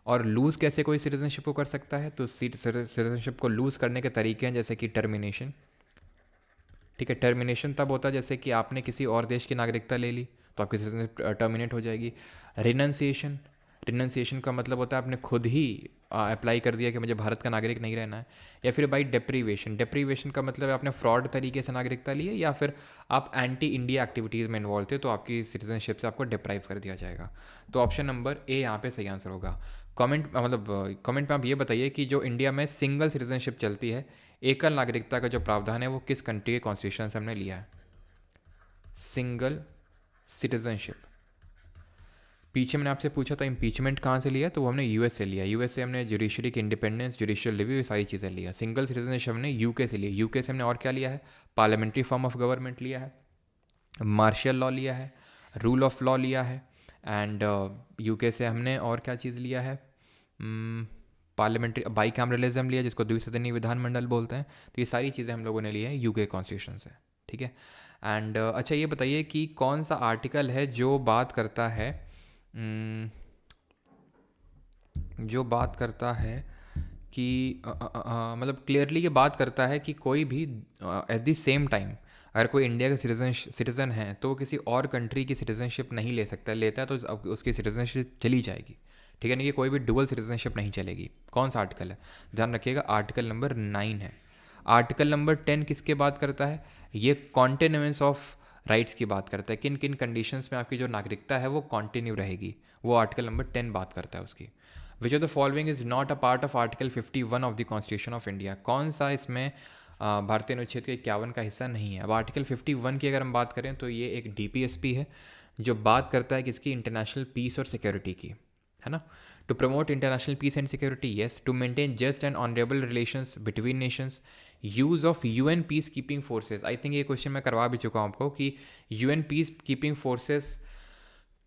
और लूज़ कैसे कोई सिटीजनशिप को कर सकता है। तो सिटीजनशिप को लूज़ करने के तरीके हैं जैसे कि टर्मिनेशन, ठीक है, टर्मिनेशन तब होता है जैसे कि आपने किसी और देश की नागरिकता ले ली तो आपकी सिटीजनशिप टर्मिनेट हो जाएगी। रिनंसिएशन का मतलब होता है आपने खुद ही अप्लाई कर दिया कि मुझे भारत का नागरिक नहीं रहना है। या फिर बाई डेप्रीवेशन का मतलब है आपने फ्रॉड तरीके से नागरिकता ली है या फिर आप एंटी इंडिया एक्टिविटीज़ में इन्वॉल्व थे तो आपकी सिटीजनशिप से आपको डिप्राइव कर दिया जाएगा। तो ऑप्शन नंबर ए यहाँ पे सही आंसर होगा। कमेंट में आप ये बताइए कि जो इंडिया में सिंगल सिटीजनशिप चलती है, एकल नागरिकता का जो प्रावधान है वो किस कंट्री के कॉन्स्टिट्यूशन से हमने लिया है। सिंगल सिटीजनशिप, पीछे मैंने आपसे पूछा था इम्पीचमेंट कहाँ से लिया, तो वो हमने यूएस से लिया। यूएस से हमने जुडिशरी की इंडिपेंडेंस, जुडिशियल रिव्यू, ये सारी चीज़ें लिया। सिंगल सिटीजनशिप हमने यूके से लिया। यूके से हमने और क्या लिया है, पार्लियामेंट्री फॉर्म ऑफ गवर्नमेंट लिया है, मार्शल लॉ लिया है, रूल ऑफ लॉ लिया है, एंड यूके से हमने और क्या चीज़ लिया है, पार्लियामेंट्री बाईकैमरलिज्म लिया जिसको द्विसदनीय विधानमंडल बोलते हैं। तो ये सारी चीज़ें हम लोगों ने ली है यूके कॉन्स्टिट्यूशन से, ठीक है। एंड अच्छा ये बताइए कि कौन सा आर्टिकल है जो बात करता है कि मतलब क्लियरली ये बात करता है कि कोई भी एट द सेम टाइम अगर कोई इंडिया का सिटीज़न है तो वो किसी और कंट्री की सिटीज़नशिप नहीं ले सकता, लेता है तो उसकी सिटीज़नशिप चली जाएगी, ठीक है ना। ये कोई भी डुअल सिटीज़नशिप नहीं चलेगी। कौन सा आर्टिकल है, ध्यान रखिएगा, आर्टिकल नंबर 9 है। आर्टिकल नंबर 10 किसके बात करता है, ये कॉन्टिन्यूएंस ऑफ राइट्स की बात करता है, किन किन कंडीशंस में आपकी जो नागरिकता है वो कॉन्टिन्यू रहेगी, वो आर्टिकल नंबर 10 बात करता है उसकी। विच of the following is not a part of article 51 of the constitution of India, कौन सा इसमें भारतीय अनुच्छेद के 51 का हिस्सा नहीं है। अब आर्टिकल 51 की अगर हम बात करें तो ये एक DPSP है जो बात करता है किसकी, इंटरनेशनल पीस और सिक्योरिटी की, है ना। To promote international peace and security, yes. To maintain just and honourable relations between nations, use of UN peace keeping forces. I think ये क्वेश्चन मैं करवा भी चुका हूँ आपको कि UN पीस कीपिंग फोर्सेस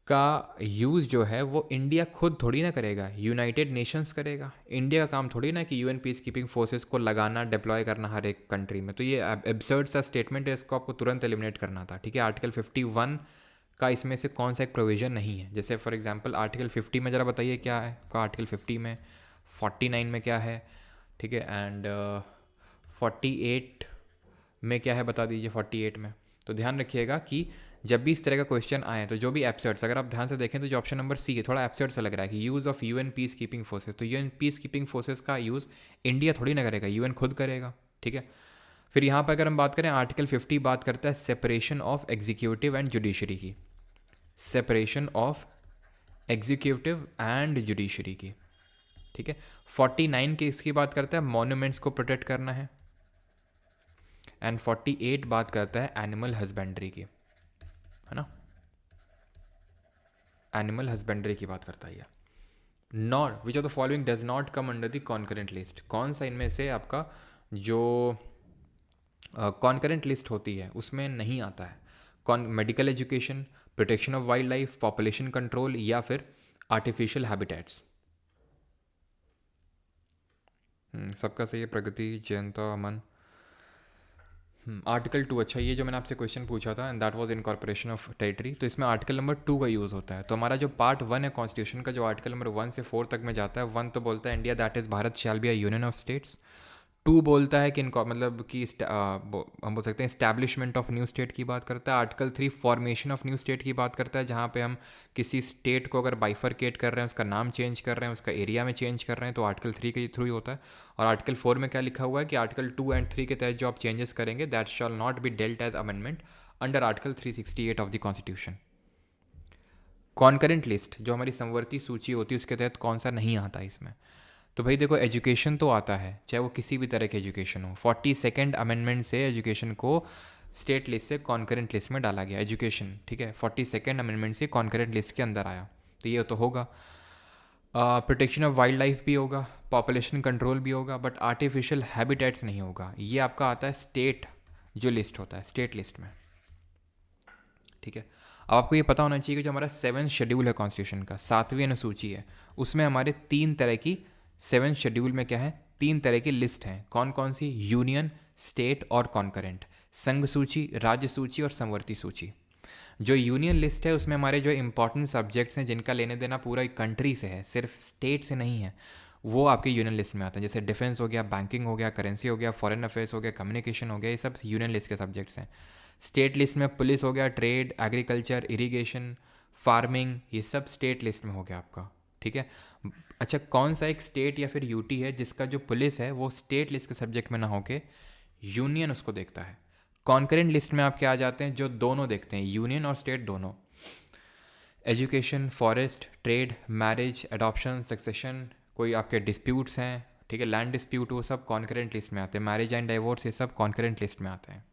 का यूज़ जो है वो इंडिया खुद थोड़ी ना करेगा, यूनाइटेड नेशंस करेगा। इंडिया का काम थोड़ी ना कि UN पीस कीपिंग फोर्सेस को लगाना, डिप्लॉय करना हर एक कंट्री में। तो ये एब्सर्ड सा स्टेटमेंट है, इसको आपको तुरंत एलिमिनेट करना था, ठीक है। आर्टिकल 51 का इसमें से कौन सा एक प्रोविज़न नहीं है। जैसे फॉर एग्जांपल आर्टिकल 50 में ज़रा बताइए क्या है का, आर्टिकल 50 में, 49 में क्या है, ठीक है, एंड 48 में क्या है बता दीजिए। 48 में तो ध्यान रखिएगा कि जब भी इस तरह का क्वेश्चन आए तो जो भी एब्सर्ड्स, अगर आप ध्यान से देखें तो जो ऑप्शन नंबर सी है थोड़ा एब्सर्ड सा लग रहा है कि use of UN peace keeping forces, तो यूएन पीस कीपिंग फोर्सेस का यूज़ इंडिया थोड़ी ना करेगा, यूएन खुद करेगा, ठीक है। फिर यहाँ पर अगर हम बात करें आर्टिकल 50 बात करता है separation of executive and judiciary की, separation of executive and judiciary की, ठीक है। 49 के इसकी बात करता है मॉन्यूमेंट्स को प्रोटेक्ट करना है, एंड 48 बात करता है एनिमल हस्बेंड्री की, है ना, एनिमल हस्बेंड्री की बात करता है ये। Not which of the following does not come under the concurrent list, कौन सा इनमें से आपका जो कॉन्करेंट लिस्ट होती है उसमें नहीं आता है? Medical education, protection of wild life, population control, या फिर आर्टिफिशियल हैबिटेट्स। सबका सही है, प्रगति, जयंता, अमन। आर्टिकल 2, अच्छा ये जो मैंने आपसे क्वेश्चन पूछा था and that was incorporation of territory, तो इसमें आर्टिकल नंबर 2 का यूज़ होता है। तो हमारा जो पार्ट 1 है कॉन्स्टिट्यूशन का, जो आर्टिकल नंबर 1 से 4 तक में जाता है, 1 तो बोलता है India that is Bharat shell be a union of states. 2 बोलता है कि मतलब कि हम बोल सकते हैं इस्टेब्लिशमेंट ऑफ न्यू स्टेट की बात करता है। Article 3 formation of new state की बात करता है, जहाँ पे हम किसी स्टेट को अगर बाइफरकेट कर रहे हैं, उसका नाम चेंज कर रहे हैं, उसका एरिया में चेंज कर रहे हैं, तो आर्टिकल 3 के थ्रू ही होता है। और आर्टिकल 4 में क्या लिखा हुआ है कि आर्टिकल 2 एंड 3 के तहत जो आप चेंजेस करेंगे that shall not be dealt as amendment under article 368 of the constitution. Concurrent list जो हमारी संवर्ती सूची होती है उसके तहत कौन सा नहीं आता इसमें? तो भाई देखो, एजुकेशन तो आता है, चाहे वो किसी भी तरह की एजुकेशन हो। 42nd अमेंडमेंट से एजुकेशन को स्टेट लिस्ट से कॉन्करेंट लिस्ट में डाला गया, एजुकेशन, ठीक है। 42nd अमेंडमेंट से कॉन्करेंट लिस्ट के अंदर आया, तो ये तो होगा। प्रोटेक्शन ऑफ वाइल्ड लाइफ भी होगा, पॉपुलेशन कंट्रोल भी होगा, बट आर्टिफिशियल हैबिटेट्स नहीं होगा। ये आपका आता है स्टेट जो लिस्ट होता है, स्टेट लिस्ट में, ठीक है। अब आपको ये पता होना चाहिए कि जो हमारा 7th शेड्यूल है कॉन्स्टिट्यूशन का, 7वीं अनुसूची है, उसमें हमारे 3 तरह की 7th शेड्यूल में क्या है, 3 तरह की लिस्ट हैं। कौन कौन सी? यूनियन, स्टेट और कॉन्करेंट। संघ सूची, राज्य सूची और संवर्ती सूची। जो यूनियन लिस्ट है उसमें हमारे जो इंपॉर्टेंट सब्जेक्ट्स हैं जिनका लेने देना पूरा एक कंट्री से है, सिर्फ स्टेट से नहीं है, वो आपके यूनियन लिस्ट में आता है। जैसे डिफेंस हो गया, बैंकिंग हो गया, करेंसी हो गया, फॉरेन अफेयर्स हो गया, कम्युनिकेशन हो गया, ये सब यूनियन लिस्ट के सब्जेक्ट्स हैं। स्टेट लिस्ट में पुलिस हो गया, ट्रेड, एग्रीकल्चर, इरीगेशन, फार्मिंग, ये सब स्टेट लिस्ट में हो गया आपका, ठीक है। अच्छा, कौन सा एक स्टेट या फिर यूटी है जिसका जो पुलिस है वो स्टेट लिस्ट के सब्जेक्ट में ना होके यूनियन उसको देखता है? कॉन्करेंट लिस्ट में आप क्या आ जाते हैं, जो दोनों देखते हैं, यूनियन और स्टेट दोनों। Education, forest, trade, marriage, adoption, succession, कोई आपके डिस्प्यूट्स हैं, ठीक है, लैंड डिस्प्यूट, वो सब कॉन्करेंट लिस्ट में आते हैं। मैरिज एंड डाइवोर्स, ये सब कॉन्करेंट लिस्ट में आते हैं,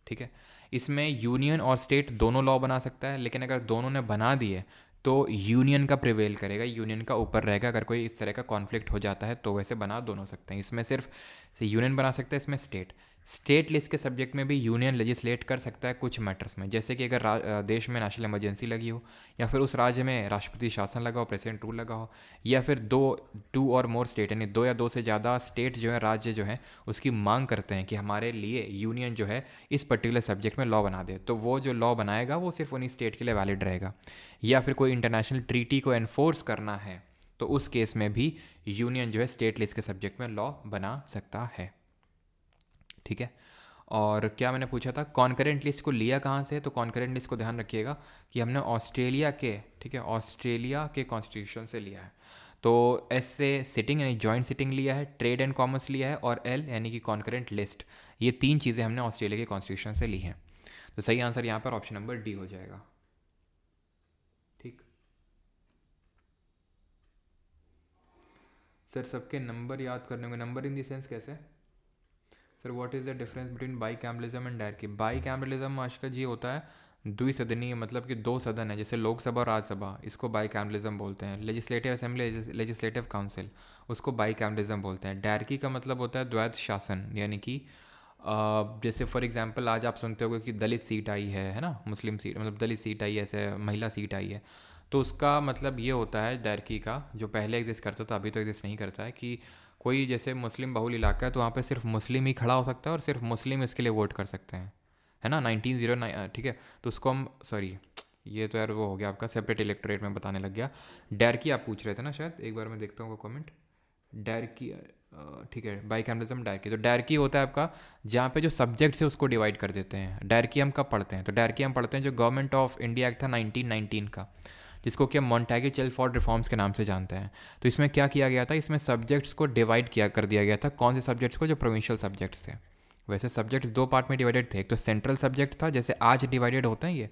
ठीक है। इसमें यूनियन और स्टेट दोनों लॉ बना सकता है, लेकिन अगर दोनों ने बना दिए तो यूनियन का प्रिवेल करेगा, यूनियन का ऊपर रहेगा। अगर कोई इस तरह का कॉन्फ्लिक्ट हो जाता है तो वैसे बना दोनों सकते हैं। इसमें सिर्फ यूनियन बना सकता है, इसमें स्टेट। स्टेट लिस्ट के सब्जेक्ट में भी यूनियन लेजिस्लेट कर सकता है कुछ मैटर्स में, जैसे कि अगर देश में नेशनल इमरजेंसी लगी हो, या फिर उस राज्य में राष्ट्रपति शासन लगा हो, प्रेसिडेंट रूल लगा हो, या फिर टू और मोर स्टेट, यानी 2 या 2 से ज़्यादा स्टेट जो है, राज्य जो है, उसकी मांग करते हैं कि हमारे लिए यूनियन जो है इस पर्टिकुलर सब्जेक्ट में लॉ बना दे, तो वो जो लॉ बनाएगा वो सिर्फ उन्हीं स्टेट के लिए वैलिड रहेगा। या फिर कोई इंटरनेशनल ट्रीटी को एनफोर्स करना है तो उस केस में भी यूनियन जो है स्टेट लिस्ट के सब्जेक्ट में लॉ बना सकता है, ठीक है। और क्या मैंने पूछा था, कॉन्करेंट लिस्ट को लिया कहाँ से? तो कॉन्करेंट लिस्ट को ध्यान रखिएगा कि हमने ऑस्ट्रेलिया के, ठीक है, ऑस्ट्रेलिया के कॉन्स्टिट्यूशन से लिया है। तो एस से सिटिंग यानी जॉइंट सिटिंग लिया है, ट्रेड एंड कॉमर्स लिया है, और एल यानी कि कॉन्करेंट लिस्ट, ये 3 चीज़ें हमने ऑस्ट्रेलिया के कॉन्स्टिट्यूशन से ली हैं। तो सही आंसर यहाँ पर ऑप्शन नंबर डी हो जाएगा, ठीक। सर सबके नंबर याद करने होंगे, नंबर इन द सेंस कैसे? Sir what is the difference between bicameralism and dyarchy? Bicameralism आजकल जी होता है द्विसदनीय, मतलब कि 2 सदन है, जैसे लोकसभा और राज्यसभा, इसको बाई कैम्बलिज्म बोलते हैं। लेजिस्लेटिव असेंबली, लेजिस्लेटिव काउंसिल, उसको बाई कैम्बलिज्म बोलते हैं। डायरकी का मतलब होता है द्वैध शासन, यानी कि जैसे फॉर एग्जांपल आज आप सुनते होगे कि दलित सीट आई है ना, मुस्लिम सीट, मतलब दलित सीट आई है, ऐसे महिला सीट आई है, तो उसका मतलब ये होता है डायरकी का, जो पहले एग्जिस्ट करता था, अभी तो एग्जिस्ट नहीं करता है, कि कोई जैसे मुस्लिम बहुल इलाका है तो वहाँ पे सिर्फ मुस्लिम ही खड़ा हो सकता है और सिर्फ मुस्लिम इसके लिए वोट कर सकते हैं, है ना, 1909, ठीक है। तो उसको हम, सॉरी ये तो यार वो हो गया आपका सेपरेट इलेक्टोरेट में बताने लग गया। डायरकी आप पूछ रहे थे ना शायद, एक बार मैं देखता हूँ वो कमेंट। डायरकी ठीक है, बाइकैमरिज्म डायरकी। तो डायरकी होता है आपका जहाँ पे जो सब्जेक्ट्स है उसको डिवाइड कर देते हैं। डायरकी हम कब पढ़ते हैं? तो डायरकी हम पढ़ते हैं जो गवर्नमेंट ऑफ इंडिया एक्ट था 1919 का, जिसको कि हम मॉन्टेग्यू चेल्मफोर्ड रिफॉर्म्स के नाम से जानते हैं। तो इसमें क्या किया गया था, इसमें सब्जेक्ट्स को डिवाइड किया कर दिया गया था। कौन से सब्जेक्ट्स को? जो प्रोविंशियल सब्जेक्ट्स थे। वैसे सब्जेक्ट्स दो पार्ट में डिवाइडेड थे, एक तो सेंट्रल सब्जेक्ट था, जैसे आज डिवाइडेड होते हैं ये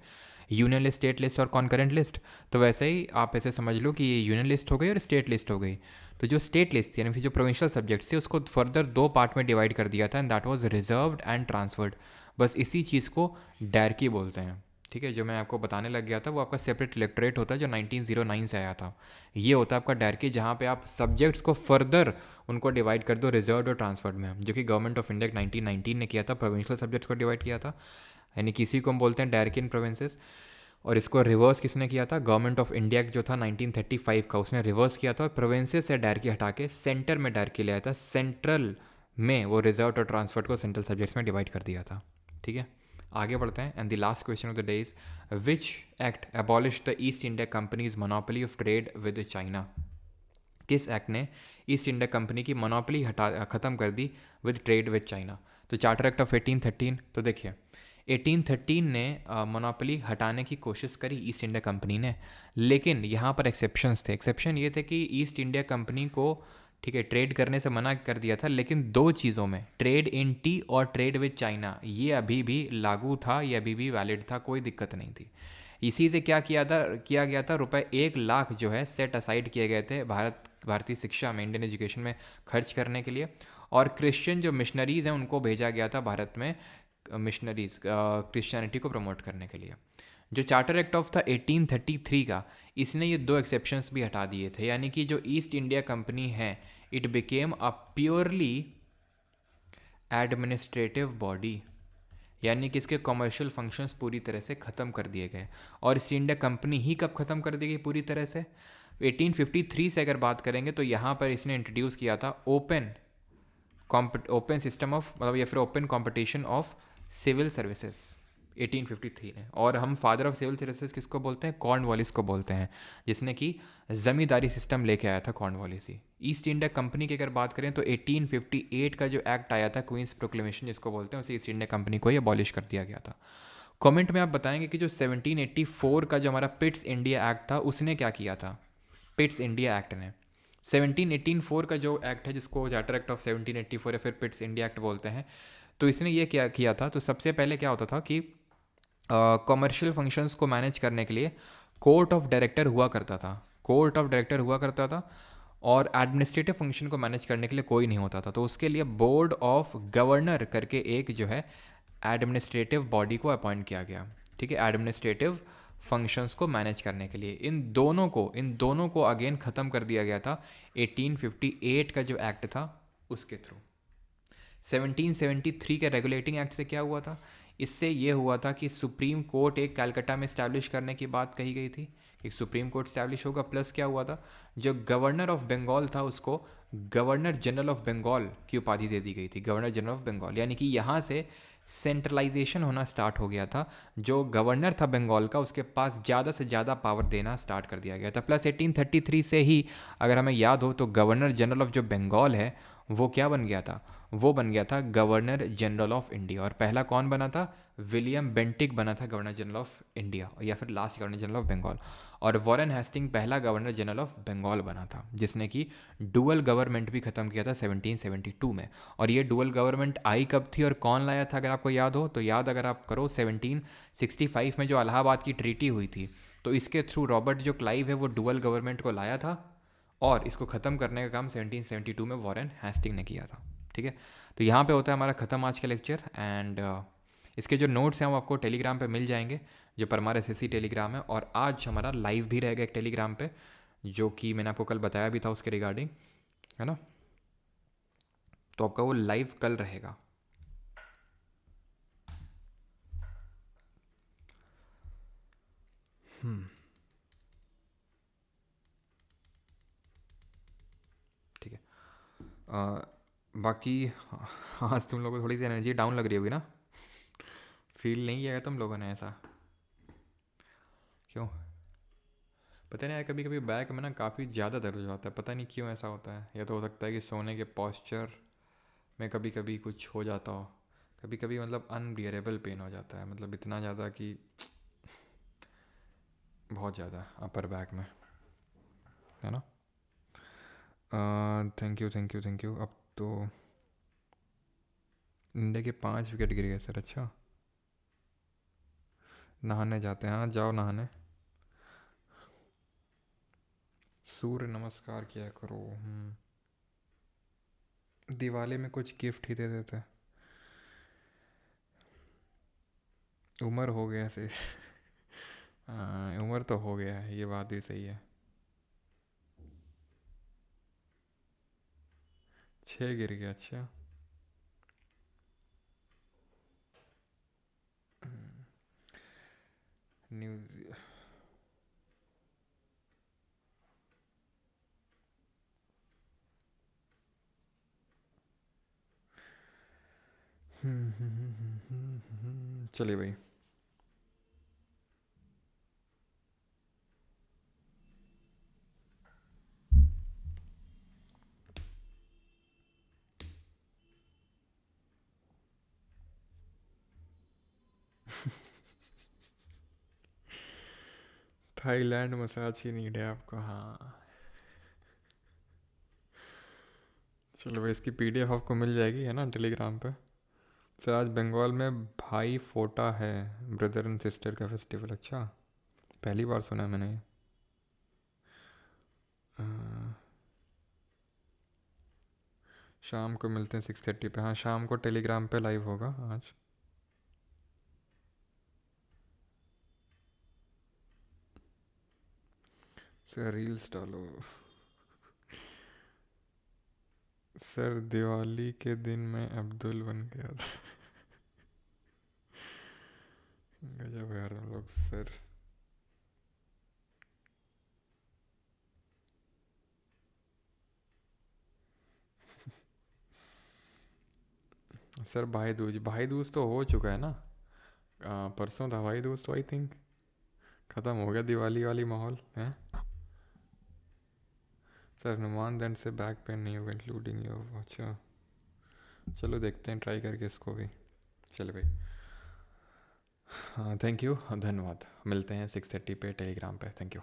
यूनियन लिस्ट, स्टेट लिस्ट और कॉन्करेंट लिस्ट। तो वैसे ही आप ऐसे समझ लो कि ये यूनियन लिस्ट हो गई और स्टेट लिस्ट हो गई। तो जो स्टेट लिस्ट थी यानी फिर जो प्रोविंशियल सब्जेक्ट्स थे उसको फर्दर दो पार्ट में डिवाइड कर दिया था, and that was reserved and transferred. बस इसी चीज़ को डायरकी बोलते हैं। ठीक है, जो मैं आपको बताने लग गया था वो आपका सेपरेट इलेक्टोरेट होता है जो 1909 से आया था। ये होता है आपका डायरकी, जहाँ पे आप सब्जेक्ट्स को फर्दर उनको डिवाइड कर दो रिजर्व्ड और ट्रांसफर्ड में, जो कि गवर्नमेंट ऑफ इंडिया 1919 ने किया था, प्रोविंशियल सब्जेक्ट्स को डिवाइड किया था। यानी किसी को हम बोलते हैं डायरकी इन प्रोविंसेस। और इसको रिवर्स किसने किया था? गवर्नमेंट ऑफ इंडिया जो था 1935 का, उसने रिवर्स किया था और प्रोविंसेस से डायरकी हटा के सेंटर में डायरकी ले आया था। सेंट्रल में वो रिजर्व और ट्रांसफर्ड को सेंट्रल सब्जेक्ट्स में डिवाइड कर दिया था। ठीक है, आगे बढ़ते हैं। And the last question of the day is which act abolish the east India companies monopoly of trade with China? किस एक्ट ने ईस्ट इंडिया कंपनी की मोनोपोली ख़त्म कर दी विद ट्रेड विद चाइना? तो चार्टर एक्ट ऑफ 1813। तो देखिए 1813 ने monopoly हटाने की कोशिश करी ईस्ट इंडिया कंपनी ने, लेकिन यहाँ पर एक्सेप्शंस थे। एक्सेप्शन ये थे कि ईस्ट इंडिया कंपनी को, ठीक है, ट्रेड करने से मना कर दिया था, लेकिन दो चीज़ों में, ट्रेड इन टी और ट्रेड विद चाइना, ये अभी भी लागू था, ये अभी भी वैलिड था, कोई दिक्कत नहीं थी। इसी से क्या किया गया था, रुपए 1 लाख जो है सेट असाइड किए गए थे भारतीय शिक्षा में, इंडियन एजुकेशन में खर्च करने के लिए। और क्रिश्चियन जो मिशनरीज़ हैं उनको भेजा गया था भारत में, मिशनरीज क्रिश्चियनिटी को प्रमोट करने के लिए। जो चार्टर एक्ट ऑफ था 1833 का, इसने ये दो एक्सेप्शंस भी हटा दिए थे, यानी कि जो ईस्ट इंडिया कंपनी है it became a purely administrative body, यानी कि इसके कमर्शियल फंक्शंस पूरी तरह से ख़त्म कर दिए गए। और ईस्ट इंडिया कंपनी ही कब ख़त्म कर दी गई पूरी तरह से? 1853 से अगर बात करेंगे तो यहाँ पर इसने इंट्रोड्यूस किया था ओपन सिस्टम ऑफ, मतलब या फिर open competition of civil services 1853 ने। और हम फादर ऑफ सिविल सर्विसेज किसको बोलते हैं? कॉर्नवालिस को बोलते हैं, जिसने कि ज़मींदारी सिस्टम लेके आया था कॉर्नवालिस ही। ईस्ट इंडिया कंपनी की अगर बात करें तो 1858 का जो एक्ट आया था, क्वींस प्रोक्लेमेशन जिसको बोलते हैं, उसे ईस्ट इंडिया कंपनी को ही अबॉलिश कर दिया गया था। कमेंट में आप बताएंगे कि जो 1784 का जो हमारा पिट्स इंडिया एक्ट था उसने क्या किया था? पिट्स इंडिया एक्ट ने 1784 का जो एक्ट है, जिसको चार्टर एक्ट ऑफ 1784 या फिर पिट्स इंडिया एक्ट बोलते हैं, तो इसने ये क्या किया था? तो सबसे पहले क्या होता था कि कमर्शियल फंक्शंस को मैनेज करने के लिए कोर्ट ऑफ डायरेक्टर हुआ करता था, कोर्ट ऑफ डायरेक्टर हुआ करता था, और एडमिनिस्ट्रेटिव फंक्शन को मैनेज करने के लिए कोई नहीं होता था। तो उसके लिए बोर्ड ऑफ गवर्नर करके एक जो है एडमिनिस्ट्रेटिव बॉडी को अपॉइंट किया गया। ठीक है, एडमिनिस्ट्रेटिव फंक्शंस को मैनेज करने के लिए इन दोनों को अगेन ख़त्म कर दिया गया था 1858 का जो एक्ट था उसके थ्रू। 1773 के रेगुलेटिंग एक्ट से क्या हुआ था? इससे ये हुआ था कि सुप्रीम कोर्ट एक कलकत्ता में इस्टेब्लिश करने की बात कही गई थी, एक सुप्रीम कोर्ट इस्टेब्लिश होगा। प्लस क्या हुआ था, जो गवर्नर ऑफ बंगाल था उसको गवर्नर जनरल ऑफ बंगाल की उपाधि दे दी गई थी, गवर्नर जनरल ऑफ बंगाल। यानी कि यहाँ से सेंट्रलाइजेशन होना स्टार्ट हो गया था। जो गवर्नर था बंगाल का, उसके पास ज़्यादा से ज़्यादा पावर देना स्टार्ट कर दिया गया था। प्लस 1833 से ही अगर हमें याद हो तो गवर्नर जनरल ऑफ जो बंगाल है वो क्या बन गया था? वो बन गया था गवर्नर जनरल ऑफ इंडिया। और पहला कौन बना था? विलियम बेंटिक बना था गवर्नर जनरल ऑफ इंडिया, या फिर last governor general of Bengal. और वॉरेन हेस्टिंग पहला गवर्नर जनरल ऑफ बंगाल बना था, जिसने कि डुअल गवर्नमेंट भी ख़त्म किया था 1772 में। और ये डुअल गवर्नमेंट आई कब थी और कौन लाया था? अगर आपको याद हो तो याद अगर आप करो 1765 में जो इलाहाबाद की ट्रीटी हुई थी, तो इसके थ्रू रॉबर्ट जो क्लाइव है वो डुअल गवर्नमेंट को लाया था, और इसको ख़त्म करने का काम 1772 में वॉरेन हेस्टिंग ने किया था। ठीक है, तो यहाँ पे होता है हमारा ख़त्म आज का लेक्चर। एंड इसके जो नोट्स हैं वो आपको टेलीग्राम पे मिल जाएंगे, जो परमार एसएससी टेलीग्राम है। और आज हमारा लाइव भी रहेगा एक टेलीग्राम पे, जो कि मैंने आपको कल बताया भी था उसके रिगार्डिंग, है ना। तो आपका वो लाइव कल रहेगा। ठीक है, बाकी आज तुम लोगों को थोड़ी सी एनर्जी डाउन लग रही होगी ना? फील नहीं किया तुम लोगों ने ऐसा? क्यों? पता नहीं यार, कभी कभी बैक में ना काफ़ी ज़्यादा दर्द हो जाता है, पता नहीं क्यों ऐसा होता है। या तो हो सकता है कि सोने के पॉस्चर में कभी कभी कुछ हो जाता हो। कभी कभी मतलब अनबियरेबल पेन हो जाता है, मतलब इतना ज़्यादा कि बहुत ज़्यादा अपर बैक में, है ना। Thank you thank you thank you. अब तो इंडिया के 5 विकेट गिर गए सर। अच्छा, नहाने जाते हैं, हाँ जाओ नहाने। सूर्य नमस्कार किया करो। दिवाली में कुछ गिफ्ट ही दे देते। उम्र हो गया से। हाँ उम्र तो हो गया है, ये बात भी सही है। 6 गिर गया, अच्छा। न्यूज। चलिए भाई। थाईलैंड मसाज ही नीड है आपको, हाँ। चलो भाई, इसकी पीडीएफ आपको मिल जाएगी, है ना, टेलीग्राम पे। सर आज बंगाल में भाई फोटा है, ब्रदर एंड सिस्टर का फेस्टिवल। अच्छा, पहली बार सुना है मैंने ये। अ, शाम को मिलते हैं 6:30 पे, हाँ शाम को टेलीग्राम पे लाइव होगा आज। सर रील्स डालो। सर दिवाली के दिन मैं अब्दुल बन गया था। गजब यार हम लोग सर। सर भाई दूज तो हो चुका है ना। परसों था भाई दूज तो आई थिंक। ख़त्म हो गया दिवाली वाली माहौल है। सर हनुमान दंड से बैक पेन नहीं होगा इंक्लूडिंग योर। अच्छा, चलो देखते हैं ट्राई करके इसको भी। चलो भाई, हाँ थैंक यू, धन्यवाद। मिलते हैं 6:30 पे टेलीग्राम पे। Thank you.